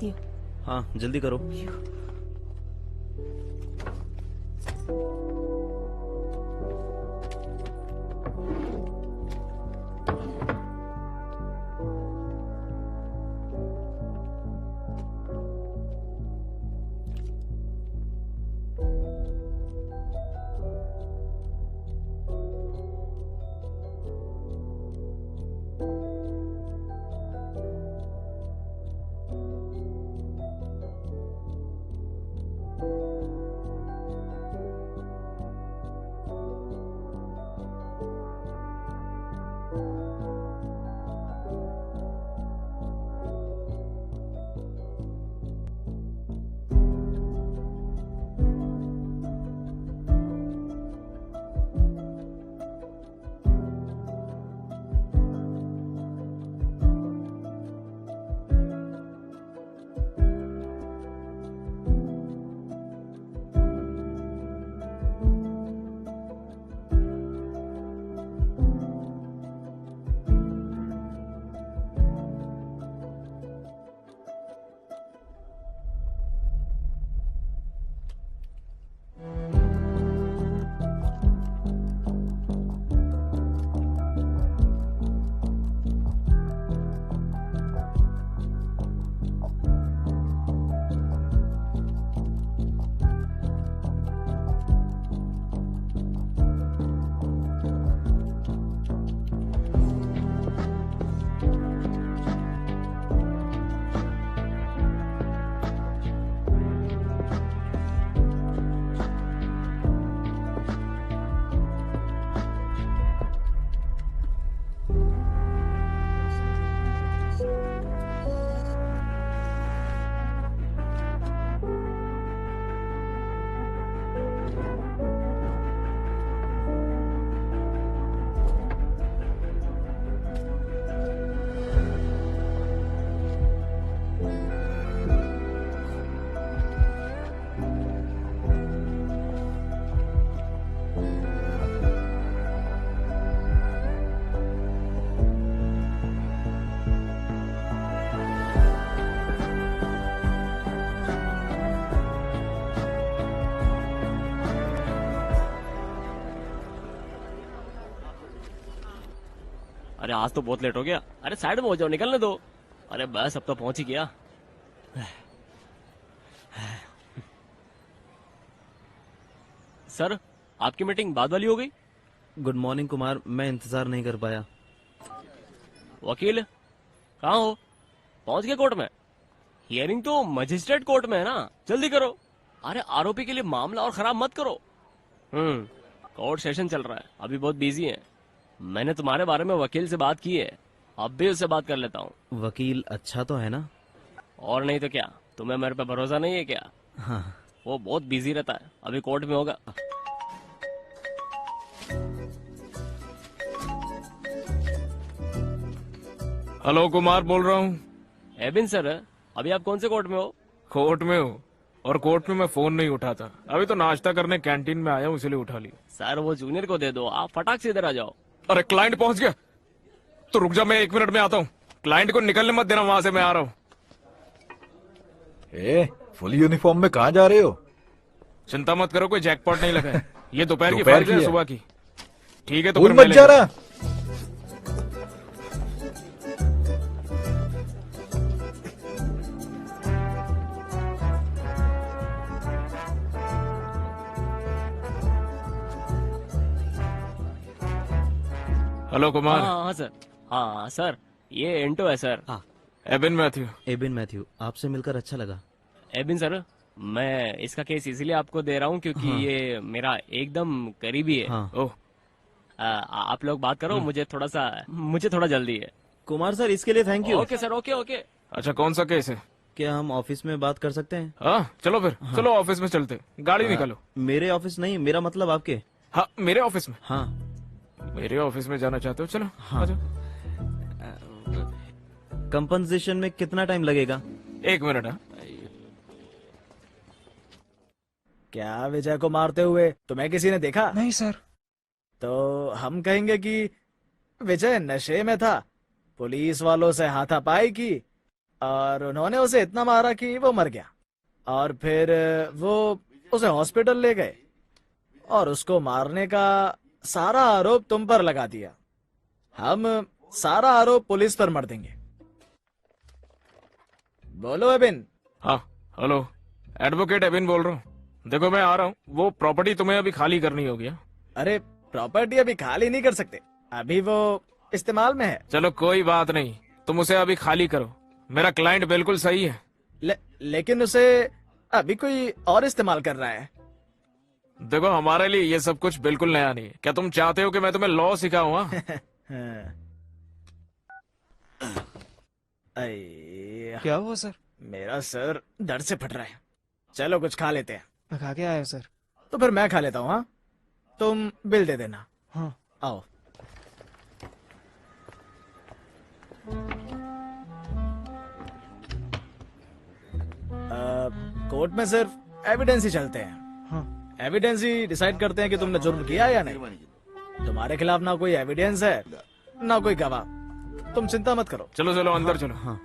आती हूँ। हाँ जल्दी करो। अरे आज तो बहुत लेट हो गया। अरे साइड में हो जाओ, निकलने दो। अरे बस अब तो पहुंच ही गया। सर आपकी मीटिंग बाद वाली हो गई। गुड मॉर्निंग कुमार, मैं इंतजार नहीं कर पाया। वकील कहाँ हो? पहुंच गए कोर्ट में? हियरिंग तो मजिस्ट्रेट कोर्ट में है ना, जल्दी करो। अरे आरोपी के लिए मामला और खराब मत करो। कोर्ट सेशन चल रहा है, अभी बहुत बिजी है। मैंने तुम्हारे बारे में वकील से बात की है, अब भी उससे बात कर लेता हूँ। वकील अच्छा तो है ना? और नहीं तो क्या, तुम्हें मेरे पे भरोसा नहीं है क्या? हाँ। वो बहुत बिजी रहता है, अभी कोर्ट में होगा। हेलो कुमार बोल रहा हूँ। एबिन सर, अभी आप कौन से कोर्ट में हो? कोर्ट में हूँ, और कोर्ट में मैं फोन नहीं उठाता। अभी तो नाश्ता करने कैंटीन में आया हूँ, इसलिए उठा लिया। सर वो जूनियर को दे दो, आप फटाक से इधर आ जाओ। अरे क्लाइंट पहुंच गया, तो रुक जा, मैं 1 मिनट में आता हूँ। क्लाइंट को निकलने मत देना वहां से, मैं आ रहा हूँ। फुल यूनिफॉर्म में कहाँ जा रहे हो? चिंता मत करो, कोई जैकपॉट नहीं लगा है। ये दोपहर की दोपहर फाइल है, की है। सुबह की। ठीक है तो भूल फिर मत मैं जा लेगा। रहा। हेलो कुमार। हाँ सर। हाँ सर, ये इंटो है सर। हाँ एबिन मैथ्यू। एबिन मैथ्यू, आपसे मिलकर अच्छा लगा। एबिन सर, मैं इसका केस इसीलिए आपको दे रहा हूँ क्योंकि हाँ। ये मेरा एकदम करीबी है। हाँ। ओह आप लोग बात करो, मुझे थोड़ा जल्दी है। कुमार सर, इसके लिए thank you. Okay sir, okay okay. अच्छा, कौन सा केस है? क्या हम ऑफिस में बात कर सकते हैं? हाँ चलो फिर, चलो ऑफिस में चलते। गाड़ी निकालो। मेरे ऑफिस नहीं, मेरा मतलब आपके। हाँ मेरे ऑफिस में। हाँ। मेरे ऑफिस में जाना चाहते हो? चलो हाँ। आ जाओ। कंपनसेशन में कितना टाइम लगेगा? 1 मिनट। हाँ क्या विजय को मारते हुए तुम्हें किसी ने देखा? नहीं सर। तो हम कहेंगे कि विजय नशे में था, पुलिस वालों से हाथापाई की और उन्होंने उसे इतना मारा कि वो मर गया। और फिर वो उसे हॉस्पिटल ले गए और उसको मारने का सारा आरोप तुम पर लगा दिया। हम सारा आरोप पुलिस पर मर देंगे। बोलो एबिन। हाँ, हेलो, एडवोकेट एबिन बोल रहा हूँ। देखो मैं आ रहा हूँ, वो प्रॉपर्टी तुम्हें अभी खाली करनी होगी। हाँ? अरे प्रॉपर्टी अभी खाली नहीं कर सकते, अभी वो इस्तेमाल में है। चलो कोई बात नहीं, तुम उसे अभी खाली करो। मेरा क्लाइंट बिल्कुल सही है। लेकिन उसे अभी कोई और इस्तेमाल कर रहा है। देखो हमारे लिए ये सब कुछ बिल्कुल नया नहीं है। क्या तुम चाहते हो कि मैं तुम्हें लॉ सिखाऊं? हाँ? अय्या, क्या हुआ सर? मेरा सर दर्द से फट रहा है। चलो कुछ खा लेते हैं। मैं खा के आया सर। तो फिर मैं खा लेता हूँ। हाँ, तुम बिल दे देना। हाँ। आओ। कोर्ट में सिर्फ एविडेंस ही चलते हैं। हाँ। एविडेंस ही डिसाइड करते हैं कि तुमने जुर्म किया या नहीं। तुम्हारे खिलाफ ना कोई एविडेंस है ना कोई गवाह। तुम चिंता मत करो। चलो चलो अंदर चलो। हाँ,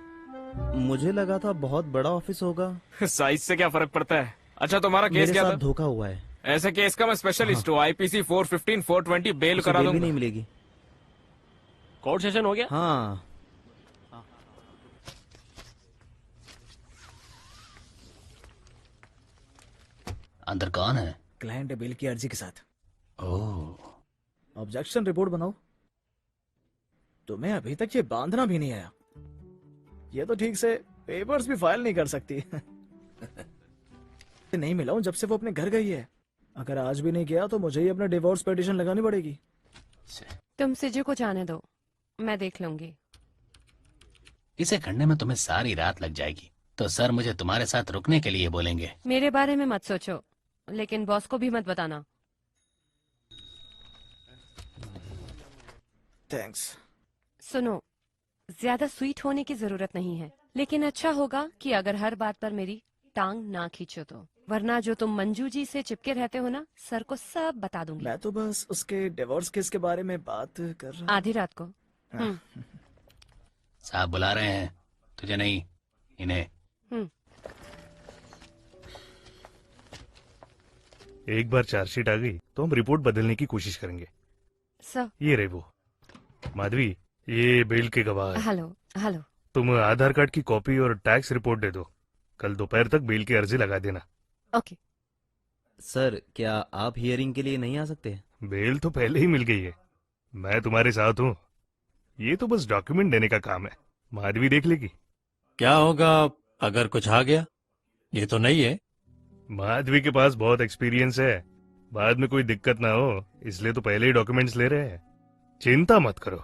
मुझे लगा था बहुत बड़ा ऑफिस होगा। साइज से क्या फर्क पड़ता है। अच्छा तुम्हारा केस मेरे क्या साथ था? धोखा हुआ है। ऐसे केस का मैं स्पेशलिस्ट हूँ। आईपीसी 415 420 बेल उसे करा बेल भी दूंगा। नहीं मिलेगी। कोर्ट सेशन हो गया? हाँ, अंदर कौन है? क्लाइंट बिल की अर्जी के साथ। ओह, ऑब्जेक्शन रिपोर्ट बनाओ। तुम्हें अभी तक ये बांधना भी नहीं आया। ये तो ठीक से पेपर्स भी फाइल नहीं कर सकती। नहीं मिला हूं जब से वो अपने घर गई है। अगर आज भी नहीं किया तो मुझे ही अपना डिवोर्स पिटीशन लगानी पड़ेगी। तुम सिजू को जाने दो, मैं देख लूंगी। इसे करने में तुम्हें सारी रात लग जाएगी, तो सर मुझे तुम्हारे साथ रुकने के लिए बोलेंगे। मेरे बारे में मत सोचो, लेकिन बॉस को भी मत बताना। थैंक्स। सुनो, ज्यादा स्वीट होने की जरूरत नहीं है, लेकिन अच्छा होगा कि अगर हर बात पर मेरी टांग ना खींचो तो, वरना जो तुम मंजू जी से चिपके रहते हो ना, सर को सब बता दूंगी। मैं तो बस उसके डिवोर्स केस के बारे में बात कर रहा। आधी रात को। साहब बुला रहे हैं, तुझे नहीं, इन्हें। एक बार चार्जशीट आ गई तो हम रिपोर्ट बदलने की कोशिश करेंगे। सर। ये रहे वो। माधवी, ये बेल के गवाह है। Hello hello. तुम आधार कार्ड की कॉपी और टैक्स रिपोर्ट दे दो। कल दोपहर तक बेल की अर्जी लगा देना। ओके। सर क्या आप हियरिंग के लिए नहीं आ सकते? बेल तो पहले ही मिल गई है। मैं तुम्हारे साथ हूँ। ये तो बस डॉक्यूमेंट देने का काम है। माधवी देख लेगी। क्या होगा अगर कुछ आ गया? ये तो नहीं है। माधवी के पास बहुत एक्सपीरियंस है। बाद में कोई दिक्कत ना हो, इसलिए तो पहले ही डॉक्यूमेंट्स ले रहे हैं। चिंता मत करो।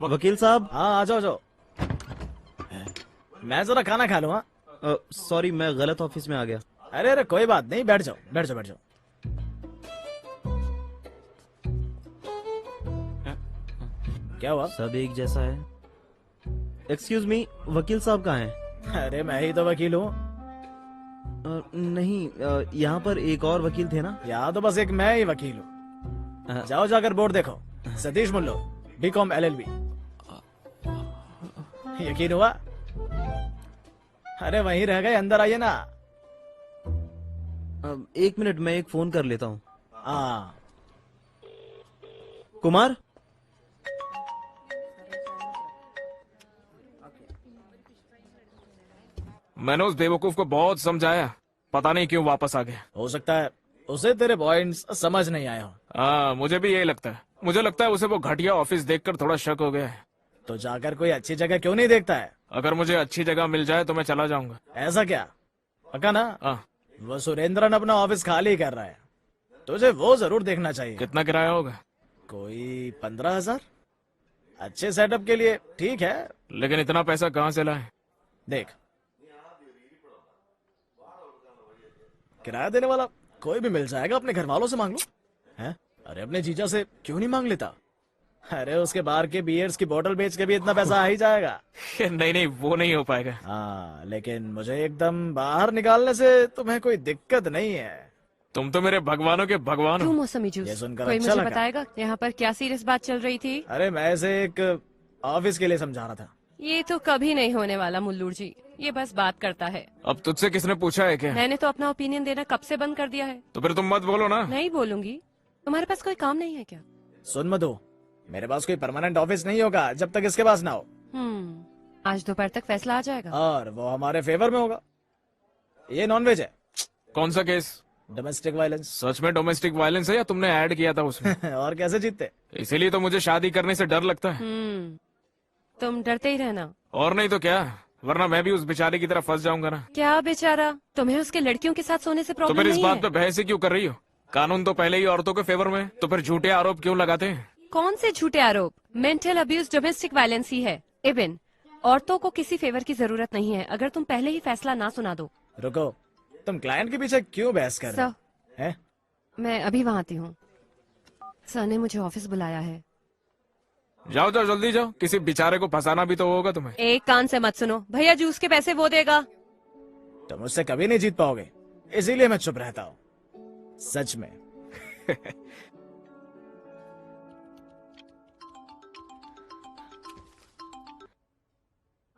वकील साहब। हाँ आ जाओ जाओ। मैं जरा खाना खा लूँ। हाँ सॉरी, मैं गलत ऑफिस में आ गया। अरे अरे कोई बात नहीं, बैठ जाओ बैठ जाओ बैठ जाओ। क्या हुआ? सब एक जैसा है। एक्सक्यूज मी, वकील साहब कहाँ हैं? अरे मैं ही तो वकील हूँ। नहीं, यहाँ पर एक और वकील थे ना? यहाँ तो बस एक मैं ही वकील हूँ। जाओ जाकर बोर्ड देखो। Satish Mullo, BCom LLB। यकीन हुआ? अरे वहीं रह गए, अंदर आइए ना। एक मिनट, मैं एक फोन कर लेता हूँ। हाँ कुमार। मैंने उस बेवकूफ को बहुत समझाया, पता नहीं क्यों वापस आ गया। हो सकता है उसे तेरे पॉइंट्स समझ नहीं आए हो। हाँ मुझे भी यही लगता है। मुझे लगता है उसे वो घटिया ऑफिस देखकर थोड़ा शक हो गया है। तो जाकर कोई अच्छी जगह क्यों नहीं देखता है? अगर मुझे अच्छी जगह मिल जाए तो मैं चला जाऊंगा। ऐसा क्या? पक्का ना? हाँ। वो सुरेंद्रन अपना ऑफिस खाली कर रहा है, तुझे वो जरूर देखना चाहिए। कितना किराया होगा? कोई 15,000। अच्छे सेटअप के लिए ठीक है, लेकिन इतना पैसा कहाँ से लाए? देख, किराया देने वाला कोई भी मिल जाएगा। अपने घर वालों से मांग लो। हैं? अरे अपने जीजा से क्यों नहीं मांग लेता? अरे उसके बाहर के बियर्स की बोतल बेच के भी इतना पैसा आ ही जाएगा। नहीं नहीं, वो नहीं हो पाएगा। हाँ लेकिन मुझे एकदम बाहर निकालने से तुम्हें कोई दिक्कत नहीं है। तुम तो मेरे भगवानों के भगवान क्यों हो। मौसमी ये जूस? सुनकर कोई अच्छा मुझे लगा। बताएगा यहाँ पर क्या सीरियस बात चल रही थी? अरे मैं इसे एक ऑफिस के लिए समझा रहा था। ये तो कभी नहीं होने वाला मुल्लूर जी, ये बस बात करता है। अब तुझसे किसने पूछा है क्या? मैंने तो अपना ओपिनियन देना कब से बंद कर दिया है। तो फिर तुम मत बोलो ना। नहीं बोलूंगी। तुम्हारे पास कोई काम नहीं है क्या? सुन मधु, मेरे पास कोई परमानेंट ऑफिस नहीं होगा जब तक इसके पास ना हो, आज दोपहर तक फैसला आ जाएगा। और वो हमारे फेवर में होगा। ये नॉनवेज है, कौन सा केस? Domestic violence. सच में डोमेस्टिक वायलेंस है या तुमने ऐड किया था उसमें? और कैसे जीतते? इसीलिए तो मुझे शादी करने से डर लगता है। तुम डरते ही रहना। और नहीं तो क्या, वरना मैं भी उस बेचारे की तरह फंस जाऊंगा ना। क्या बेचारा? तुम्हें उसके लड़कियों के साथ सोने से तो प्रॉब्लम फिर इस नहीं बात है? पे बहस ही क्यों कर रही हो? कानून तो पहले ही औरतों के फेवर में है, तो फिर झूठे आरोप क्यों लगाते हैं? कौन से झूठे आरोप? मेंटल अब्यूज डोमेस्टिक वायलेंस ही है। इबिन, औरतों को किसी फेवर की जरूरत नहीं है अगर तुम पहले ही फैसला ना सुना दो। रुको, तुम क्लाइंट के पीछे क्यों बहस कर रहे हो? हैं? मैं अभी वहाँ आती हूँ। सर ने मुझे ऑफिस बुलाया है। जाओ जाओ जल्दी जाओ, किसी बेचारे को फंसाना भी तो होगा तुम्हें। एक कान से मत सुनो, भैया जूस के पैसे वो देगा। तुम मुझसे कभी नहीं जीत पाओगे, इसीलिए मैं चुप रहता हूँ। सच में।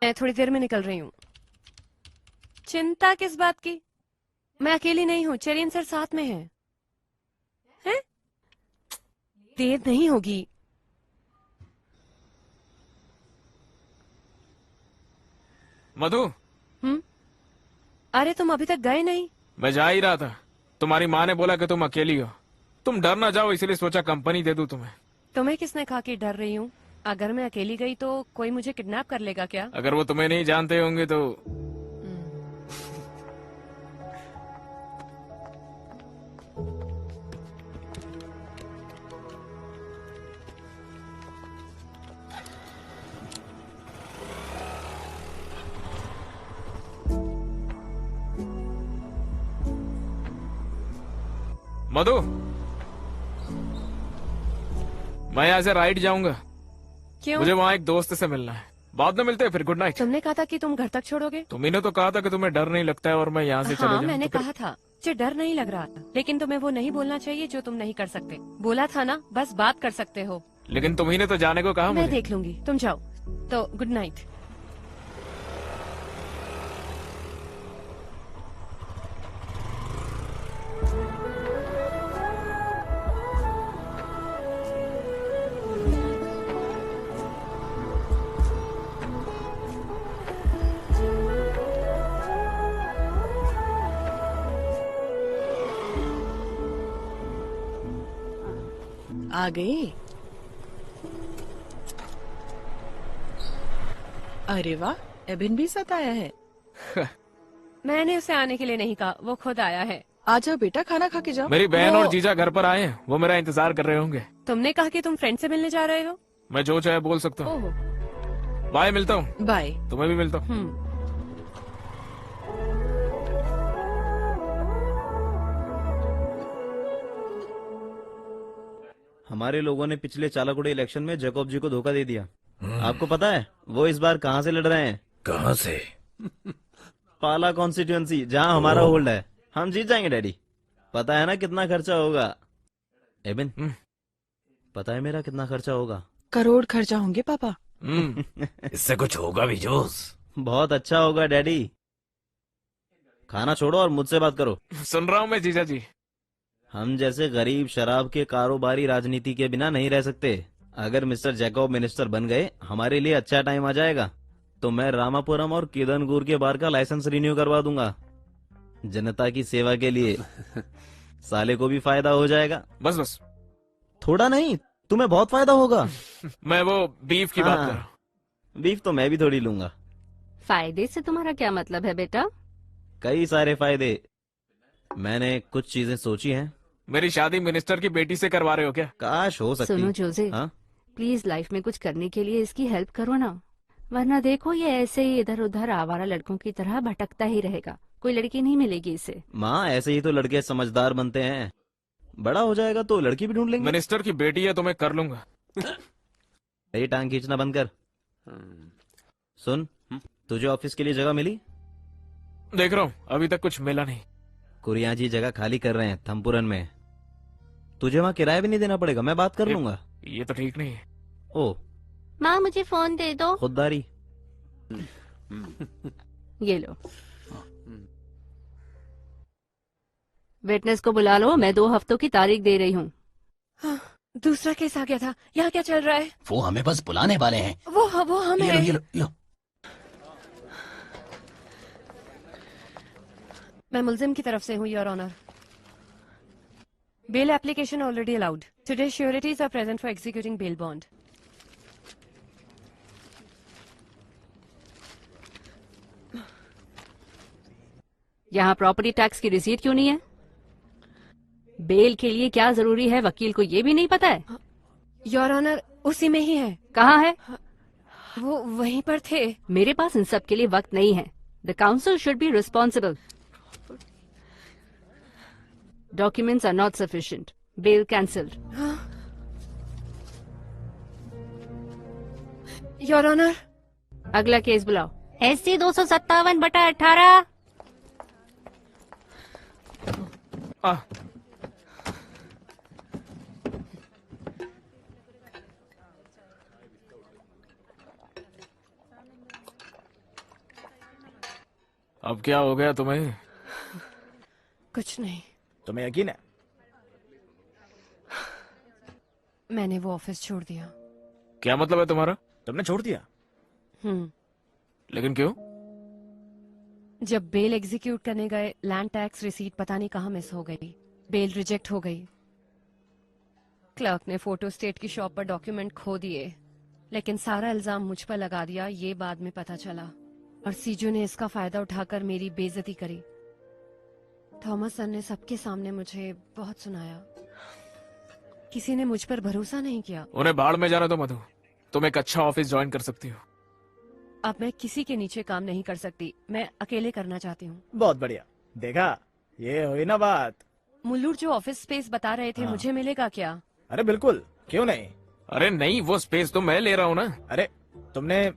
मैं थोड़ी देर में निकल रही हूँ। चिंता किस बात की? मैं अकेली नहीं हूँ, चेरियन सर साथ में है। हैं? देर नहीं होगी। मधु, अरे तुम अभी तक गए नहीं? मैं जा ही रहा था। तुम्हारी माँ ने बोला कि तुम अकेली हो, तुम डर ना जाओ, इसलिए सोचा कंपनी दे दूं तुम्हें। तुम्हें किसने कहा कि डर रही हूँ? अगर मैं अकेली गई तो कोई मुझे किडनैप कर लेगा क्या? अगर वो तुम्हें नहीं जानते होंगे तो। मधु, मैं यहाँ से राइट जाऊंगा। क्यों? मुझे वहाँ एक दोस्त से मिलना है, बाद में मिलते हैं, फिर गुड नाइट। तुमने कहा था कि तुम घर तक छोड़ोगे। तुम्ही ने तो कहा था कि तुम्हें डर नहीं लगता है और मैं यहाँ से चले हाँ, जाऊं। मैंने तो फिर- कहा था मुझे डर नहीं लग रहा था, लेकिन तुम्हें वो नहीं बोलना चाहिए जो तुम नहीं कर सकते। बोला था ना, बस बात कर सकते हो। लेकिन तुम्ही ने तो जाने को कहा मैं मुझे। देख लूंगी, तुम जाओ। तो गुड नाइट। आ गई? अरे वाह, एबिन भी साथ आया है। मैंने उसे आने के लिए नहीं कहा, वो खुद आया है। आ जाओ बेटा, खाना खा के जाओ। मेरी बहन वो- और जीजा घर पर आए हैं, वो मेरा इंतजार कर रहे होंगे। तुमने कहा कि तुम फ्रेंड से मिलने जा रहे हो। मैं जो चाहे बोल सकता हूँ। ओह, बाय, मिलता हूँ। बाय। तुम्हें भी मिलता हूँ। हमारे लोगों ने पिछले चालाकुड़ी इलेक्शन में जैकब जी को धोखा दे दिया। आपको पता है वो इस बार कहाँ से लड़ रहे हैं? कहाँ से? पाला कॉन्स्टिट्यूएंसी, जहाँ हमारा होल्ड है। हम जीत जाएंगे डैडी। पता है ना कितना खर्चा होगा? एबिन, पता है मेरा कितना खर्चा होगा? करोड़ खर्चा होंगे पापा। इससे कुछ होगा भी जोश। बहुत अच्छा होगा डैडी। खाना छोड़ो और मुझसे बात करो। सुन रहा हूँ मैं जीजा जी। हम जैसे गरीब शराब के कारोबारी राजनीति के बिना नहीं रह सकते। अगर मिस्टर जैकब मिनिस्टर बन गए, हमारे लिए अच्छा टाइम आ जाएगा। तो मैं रामापुरम और किदनगुर के बार का लाइसेंस रिन्यू करवा दूंगा, जनता की सेवा के लिए। साले को भी फायदा हो जाएगा। बस बस, थोड़ा नहीं, तुम्हें बहुत फायदा होगा। मैं वो बीफ की बात हाँ। कर रहा हूँ। बीफ तो मैं भी थोड़ी लूंगा। फायदे से तुम्हारा क्या मतलब है बेटा? कई सारे फायदे। मैंने कुछ चीजें सोची हैं। मेरी शादी मिनिस्टर की बेटी से करवा रहे हो क्या? काश हो सकती। सुनो जोजे, हाँ? प्लीज लाइफ में कुछ करने के लिए इसकी हेल्प करो ना, वरना देखो ये ऐसे ही इधर उधर आवारा लड़कों की तरह भटकता ही रहेगा। कोई लड़की नहीं मिलेगी इसे। माँ, ऐसे ही तो लड़के समझदार बनते हैं। बड़ा हो जाएगा तो लड़की भी ढूंढ लेंगे। मिनिस्टर की बेटी है तो मैं कर लूंगा। ये टांग खींचना बंद कर। सुन, तुझे ऑफिस के लिए जगह मिली? देख रहा हूँ, अभी तक कुछ मिला नहीं। कुरिया जी जगह खाली कर रहे हैं थम्पुरन में। तुझे वहाँ किराया भी नहीं देना पड़ेगा, मैं बात कर लूंगा। ये तो ठीक नहीं है। ओ माँ मुझे फोन दे दो। खुददारी। ये लो। विटनेस को बुला लो, मैं 2 हफ्तों की तारीख दे रही हूँ। हाँ, दूसरा केस आ गया था। यहाँ क्या चल रहा है? वो हमें बस बुलाने वाले हैं। वो हम ये लो, हैं। ये लो, ये लो। मैं मुल्जिम की तरफ से हूँ, your honour. Bail application already allowed. Today sureties are present for executing bail bond. यहाँ प्रॉपर्टी टैक्स की रिसीट क्यों नहीं है? बेल के लिए क्या जरूरी है, वकील को ये भी नहीं पता है? योर ऑनर, उसी में ही है। कहाँ है? वो वहीं पर थे। मेरे पास इन सब के लिए वक्त नहीं है। The council should be responsible. Documents are not sufficient. Bail cancelled. Your honour, अगला केस बुलाओ। SC 257/18। अब क्या हो गया तुम्हें? कुछ नहीं। तुम्हें यकीन है? मैंने वो ऑफिस छोड़ दिया। क्या मतलब है तुम्हारा? तुमने छोड़ दिया? लेकिन क्यों? जब बेल एग्जीक्यूट करने गए, लैंड टैक्स रिसीट पता नहीं कहाँ मिस हो गई। बेल रिजेक्ट हो गई। क्लर्क ने फोटो स्टेट की शॉप पर डॉक्यूमेंट खो दिए, लेकिन सारा इल्जाम मुझ पर लगा दिया। ये बाद में पता चला, और सीजू ने इसका फायदा उठाकर मेरी बेइज्जती करी। थॉमस सर ने सबके सामने मुझे बहुत सुनाया। किसी ने मुझ पर भरोसा नहीं किया। उन्हें भाड़ में जाना दो मधु, तुम एक अच्छा ऑफिस ज्वाइन कर सकती हो। अब मैं किसी के नीचे काम नहीं कर सकती, मैं अकेले करना चाहती हूँ। बहुत बढ़िया। देखा, ये हुई ना बात। मुल्लूर जो ऑफिस स्पेस बता रहे थे, मुझे मिलेगा क्या? अरे बिल्कुल, क्यों नहीं। अरे नहीं, वो स्पेस तो मैं ले रहा हूँ ना। अरे तुमने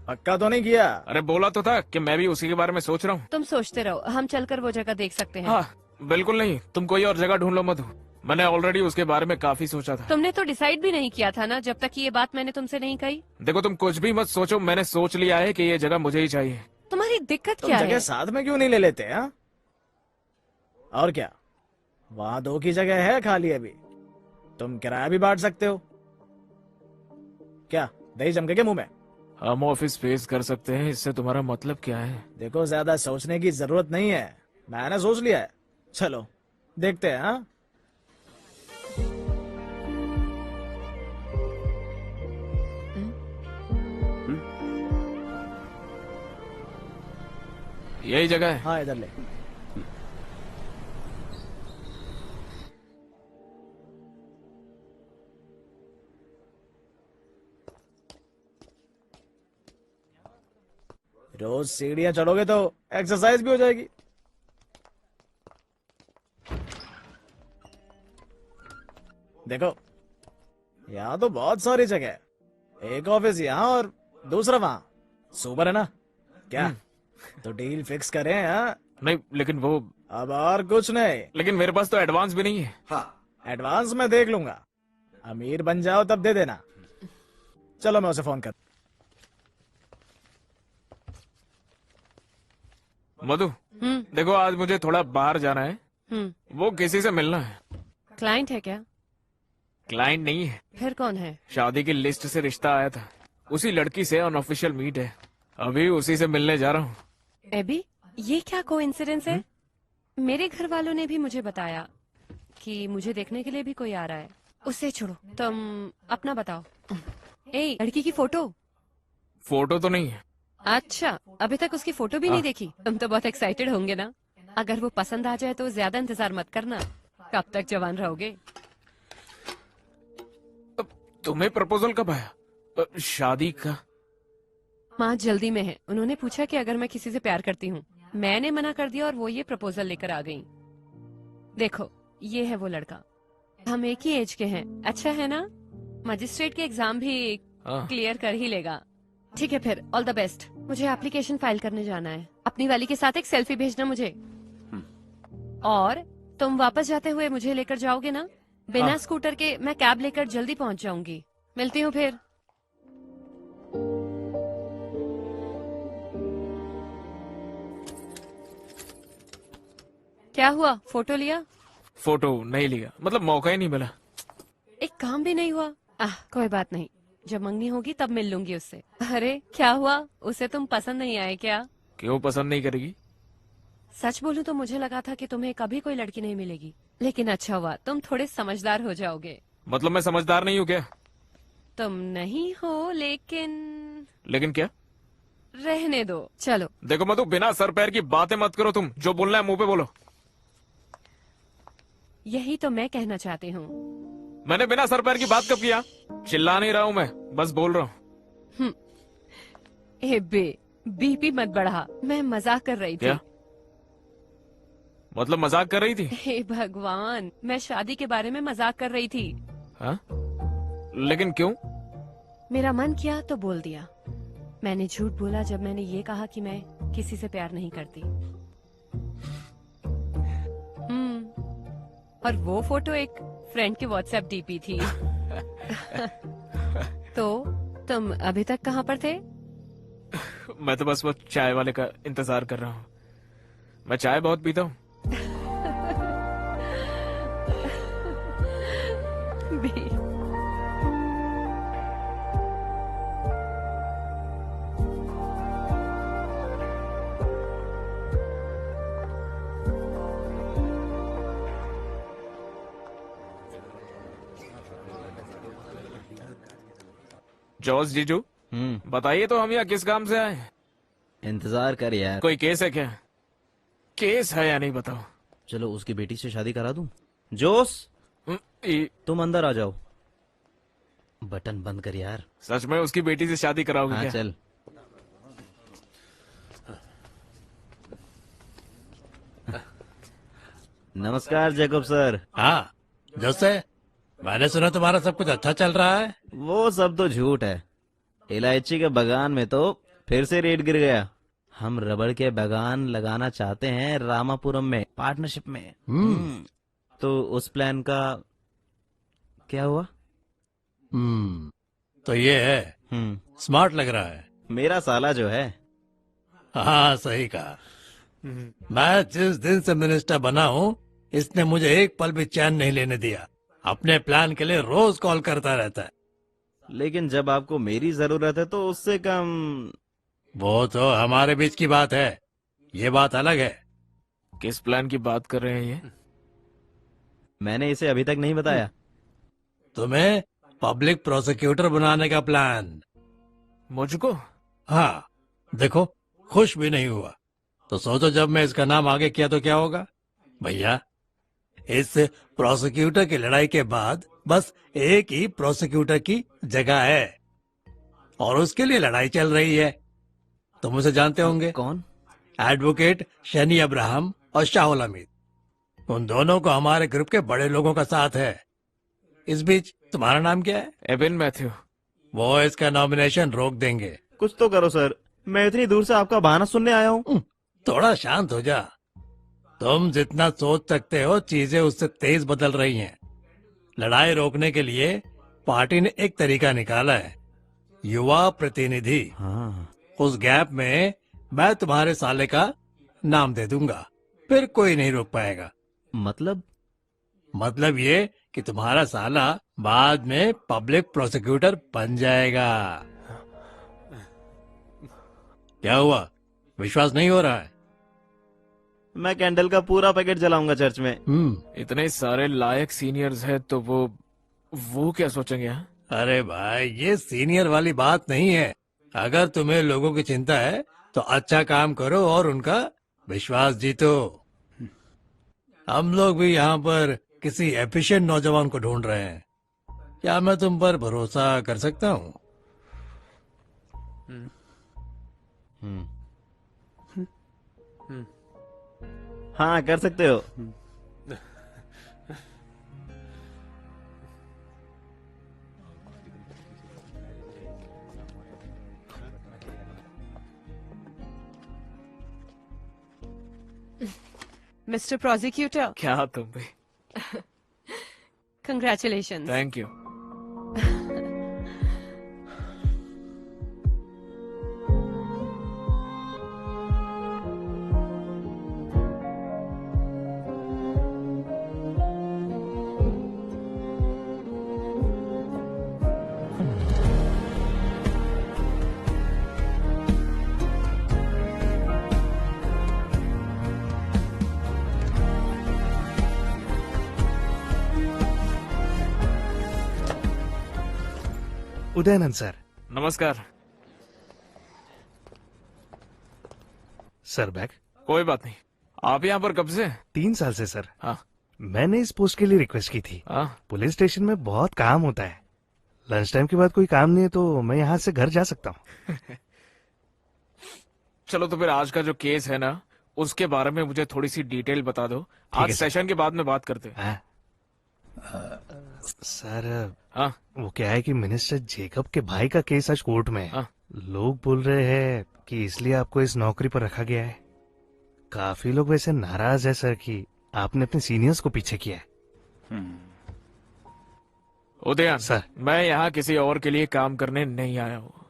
पक्का तो नहीं किया? अरे बोला तो था कि मैं भी उसी के बारे में सोच रहा हूँ। तुम सोचते रहो, हम चलकर वो जगह देख सकते हैं। हाँ बिल्कुल नहीं, तुम कोई और जगह ढूंढ लो मधु। मैंने ऑलरेडी उसके बारे में काफी सोचा था। तुमने तो डिसाइड भी नहीं किया था ना, जब तक ये बात मैंने तुमसे नहीं कही। देखो तुम कुछ भी मत सोचो, मैंने सोच लिया है कि ये जगह मुझे ही चाहिए। तुम्हारी दिक्कत तुम क्या जगह है? साथ में क्यों नहीं ले लेते? हाँ, और क्या, वहाँ 2 की जगह है खाली अभी। तुम किराया भी बांट सकते हो। क्या दही जमके के मुंह में? हम ऑफिस स्पेस कर सकते हैं, इससे तुम्हारा मतलब क्या है? देखो, ज्यादा सोचने की जरूरत नहीं है, मैंने सोच लिया है। चलो देखते हैं। हाँ, यही जगह है। हाँ इधर ले। रोज सीढ़ियां चढ़ोगे तो एक्सरसाइज भी हो जाएगी। देखो, यहाँ तो बहुत सारी जगह है। एक ऑफिस यहाँ और दूसरा वहाँ। सुपर है ना? क्या तो डील फिक्स करें? हाँ नहीं, लेकिन वो अब और कुछ नहीं। लेकिन मेरे पास तो एडवांस भी नहीं है। हाँ, एडवांस मैं देख लूंगा। अमीर बन जाओ तब दे देना। चलो मैं उसे फोन कर। मधु देखो, आज मुझे थोड़ा बाहर जाना है। वो किसी से मिलना है। क्लाइंट है क्या? क्लाइंट नहीं है। फिर कौन है? शादी की लिस्ट से रिश्ता आया था, उसी लड़की से अनऑफिशियल मीट है। अभी उसी से मिलने जा रहा हूँ। एबी, ये क्या कोइंसिडेंस है? मेरे घर वालों ने भी मुझे बताया कि मुझे देखने के लिए भी कोई आ रहा है। उससे छोड़ो, तुम अपना बताओ। ए, लड़की की फोटो? फोटो तो नहीं है। अच्छा, अभी तक उसकी फोटो भी नहीं देखी? तुम तो बहुत एक्साइटेड होंगे ना? अगर वो पसंद आ जाए तो ज्यादा इंतजार मत करना। कब तक जवान रहोगे? तुम्हें प्रपोजल कब आया? शादी का? माँ जल्दी में है। उन्होंने पूछा कि अगर मैं किसी से प्यार करती हूँ। मैंने मना कर दिया और वो ये प्रपोजल लेकर आ गई। देखो, ये है वो लड़का। हम एक ही एज के हैं। अच्छा है ना? मजिस्ट्रेट के एग्जाम भी क्लियर कर ही लेगा। ठीक है फिर, ऑल द बेस्ट। मुझे एप्लीकेशन फाइल करने जाना है। अपनी वाली के साथ एक सेल्फी भेजना मुझे। और तुम वापस जाते हुए मुझे लेकर जाओगे ना? बिना हाँ। स्कूटर के मैं कैब लेकर जल्दी पहुंच जाऊंगी। मिलती हूँ फिर। क्या हुआ, फोटो लिया? फोटो नहीं लिया, मतलब मौका ही नहीं मिला। एक काम भी नहीं हुआ। कोई बात नहीं, जब मंगनी होगी तब मिल लूंगी उससे। अरे क्या हुआ, उसे तुम पसंद नहीं आए क्या? क्यों पसंद नहीं करेगी? सच बोलूं तो मुझे लगा था कि तुम्हें कभी कोई लड़की नहीं मिलेगी, लेकिन अच्छा हुआ, तुम थोड़े समझदार हो जाओगे। मतलब मैं समझदार नहीं हूँ क्या? तुम नहीं हो, लेकिन लेकिन क्या? रहने दो, चलो। देखो मधु, बिना सर पैर की बातें मत करो, तुम जो बोलना है मुंह पे बोलो। यही तो मैं कहना चाहती हूँ। मैंने बिना सर पैर की बात कब किया? चिल्ला नहीं रहा हूँ मैं, बस बोल रहा हूँ। ए बे, बीपी मत बढ़ा, मैं मजाक कर रही थी। क्या मतलब मजाक कर रही थी? हे भगवान, मैं शादी के बारे में मजाक कर रही थी। हाँ? लेकिन क्यों? मेरा मन किया तो बोल दिया। मैंने झूठ बोला जब मैंने ये कहा कि मैं किसी से प्यार नहीं करती। और वो फोटो एक फ्रेंड की व्हाट्सएप डीपी थी। तो तुम अभी तक कहाँ पर थे? मैं तो बस वो चाय वाले का इंतजार कर रहा हूँ। मैं चाय बहुत पीता हूँ। जॉस जीजू, बताइए तो हम यहाँ किस काम से आए? इंतजार कर यार। कोई केस है क्या? केस है या नहीं बताओ। चलो उसकी बेटी से शादी करा दूं। जोस, तुम अंदर आ जाओ। बटन बंद कर यार। सच में उसकी बेटी से शादी कराओगे? हाँ क्या? चल। नमस्कार जैकब सर। हाँ जोसे, मैंने सुना तुम्हारा सब कुछ अच्छा चल रहा है। वो सब तो झूठ है। इलायची के बागान में तो फिर से रेट गिर गया। हम रबड़ के बागान लगाना चाहते हैं रामापुरम में, पार्टनरशिप में। तो उस प्लान का क्या हुआ? तो ये है, स्मार्ट लग रहा है। मेरा साला जो है। हाँ सही कहा। मैं जिस दिन से मिनिस्टर बना हूँ, इसने मुझे एक पल भी चैन नहीं लेने दिया। अपने प्लान के लिए रोज कॉल करता रहता है। लेकिन जब आपको मेरी जरूरत है तो उससे कम। वो तो हमारे बीच की बात है, ये बात अलग है। किस प्लान की बात कर रहे हैं ये? मैंने इसे अभी तक नहीं बताया। तुम्हें पब्लिक प्रोसिक्यूटर बनाने का प्लान। मुझको? हाँ, देखो खुश भी नहीं हुआ तो सोचो जब मैं इसका नाम आगे किया तो क्या होगा। भैया, इस प्रोसिक्यूटर की लड़ाई के बाद बस एक ही प्रोसिक्यूटर की जगह है और उसके लिए लड़ाई चल रही है। तुम उसे जानते होंगे। कौन? एडवोकेट शनी अब्राहम और शाहुल हमीद। उन दोनों को हमारे ग्रुप के बड़े लोगों का साथ है। इस बीच तुम्हारा नाम क्या है? एबिन मैथ्यू। वो इसका नॉमिनेशन रोक देंगे। कुछ तो करो सर, मैं इतनी दूर से आपका बहाना सुनने आया हूँ। थोड़ा शांत हो जा। तुम जितना सोच सकते हो चीजें उससे तेज बदल रही हैं। लड़ाई रोकने के लिए पार्टी ने एक तरीका निकाला है, युवा प्रतिनिधि। हाँ। उस गैप में मैं तुम्हारे साले का नाम दे दूंगा, फिर कोई नहीं रोक पाएगा। मतलब ये कि तुम्हारा साला बाद में पब्लिक प्रोसिक्यूटर बन जाएगा। क्या हुआ, विश्वास नहीं हो रहा है? मैं कैंडल का पूरा पैकेट जलाऊंगा चर्च में। इतने सारे लायक सीनियर्स हैं तो वो क्या सोचेंगे? हाँ? अरे भाई, ये सीनियर वाली बात नहीं है। अगर तुम्हें लोगों की चिंता है तो अच्छा काम करो और उनका विश्वास जीतो। हम लोग भी यहाँ पर किसी एफिशिएंट नौजवान को ढूंढ रहे हैं। क्या मैं तुम पर भरोसा कर सकता हूँ? हाँ कर सकते हो। मिस्टर प्रोसिक्यूटर, क्या तुम भी? Congratulation. Thank you. Udayanand sir. नमस्कार। Sir bag. कोई बात नहीं। आप यहाँ पर कब से? 3 साल से सर। हाँ। मैंने इस पोस्ट के लिए रिक्वेस्ट की थी। हाँ। पुलिस स्टेशन में बहुत काम होता है। लंच टाइम के बाद कोई काम नहीं है तो मैं यहाँ से घर जा सकता हूँ। चलो तो फिर आज का जो केस है ना, उसके बारे में मुझे थोड़ी सी डिटेल बता दो। आज है, सेशन के बाद में बात करते हैं। हाँ। सर हाँ। वो क्या है कि मिनिस्टर जेकब के भाई का केस आज कोर्ट में है। हाँ। लोग बोल रहे हैं कि इसलिए आपको इस नौकरी पर रखा गया है। काफी लोग वैसे नाराज है सर कि आपने अपने सीनियर्स को पीछे किया है। उदयन सर, मैं यहाँ किसी और के लिए काम करने नहीं आया हूँ।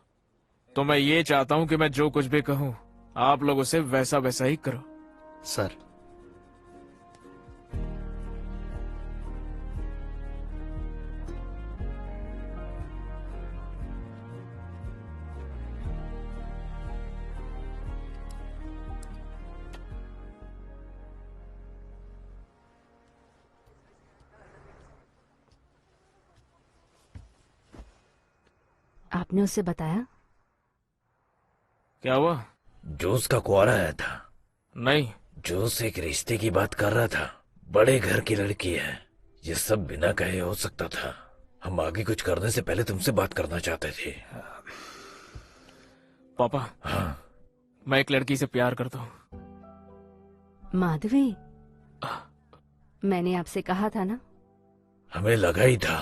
तो मैं ये चाहता हूँ कि मैं जो कुछ भी कहूँ आप लोग उसे वैसा वैसा ही करो। सर। आपने उससे बताया? क्या हुआ? जोस का कुआरा आया था। नहीं। जोस एक रिश्ते की बात कर रहा था। बड़े घर की लड़की है। ये सब बिना कहे हो सकता था। हम आगे कुछ करने से पहले तुमसे बात करना चाहते थे। पापा। हाँ। मैं एक लड़की से प्यार करता हूँ। माधवी, मैंने आपसे कहा था ना। हमें लगा ही था।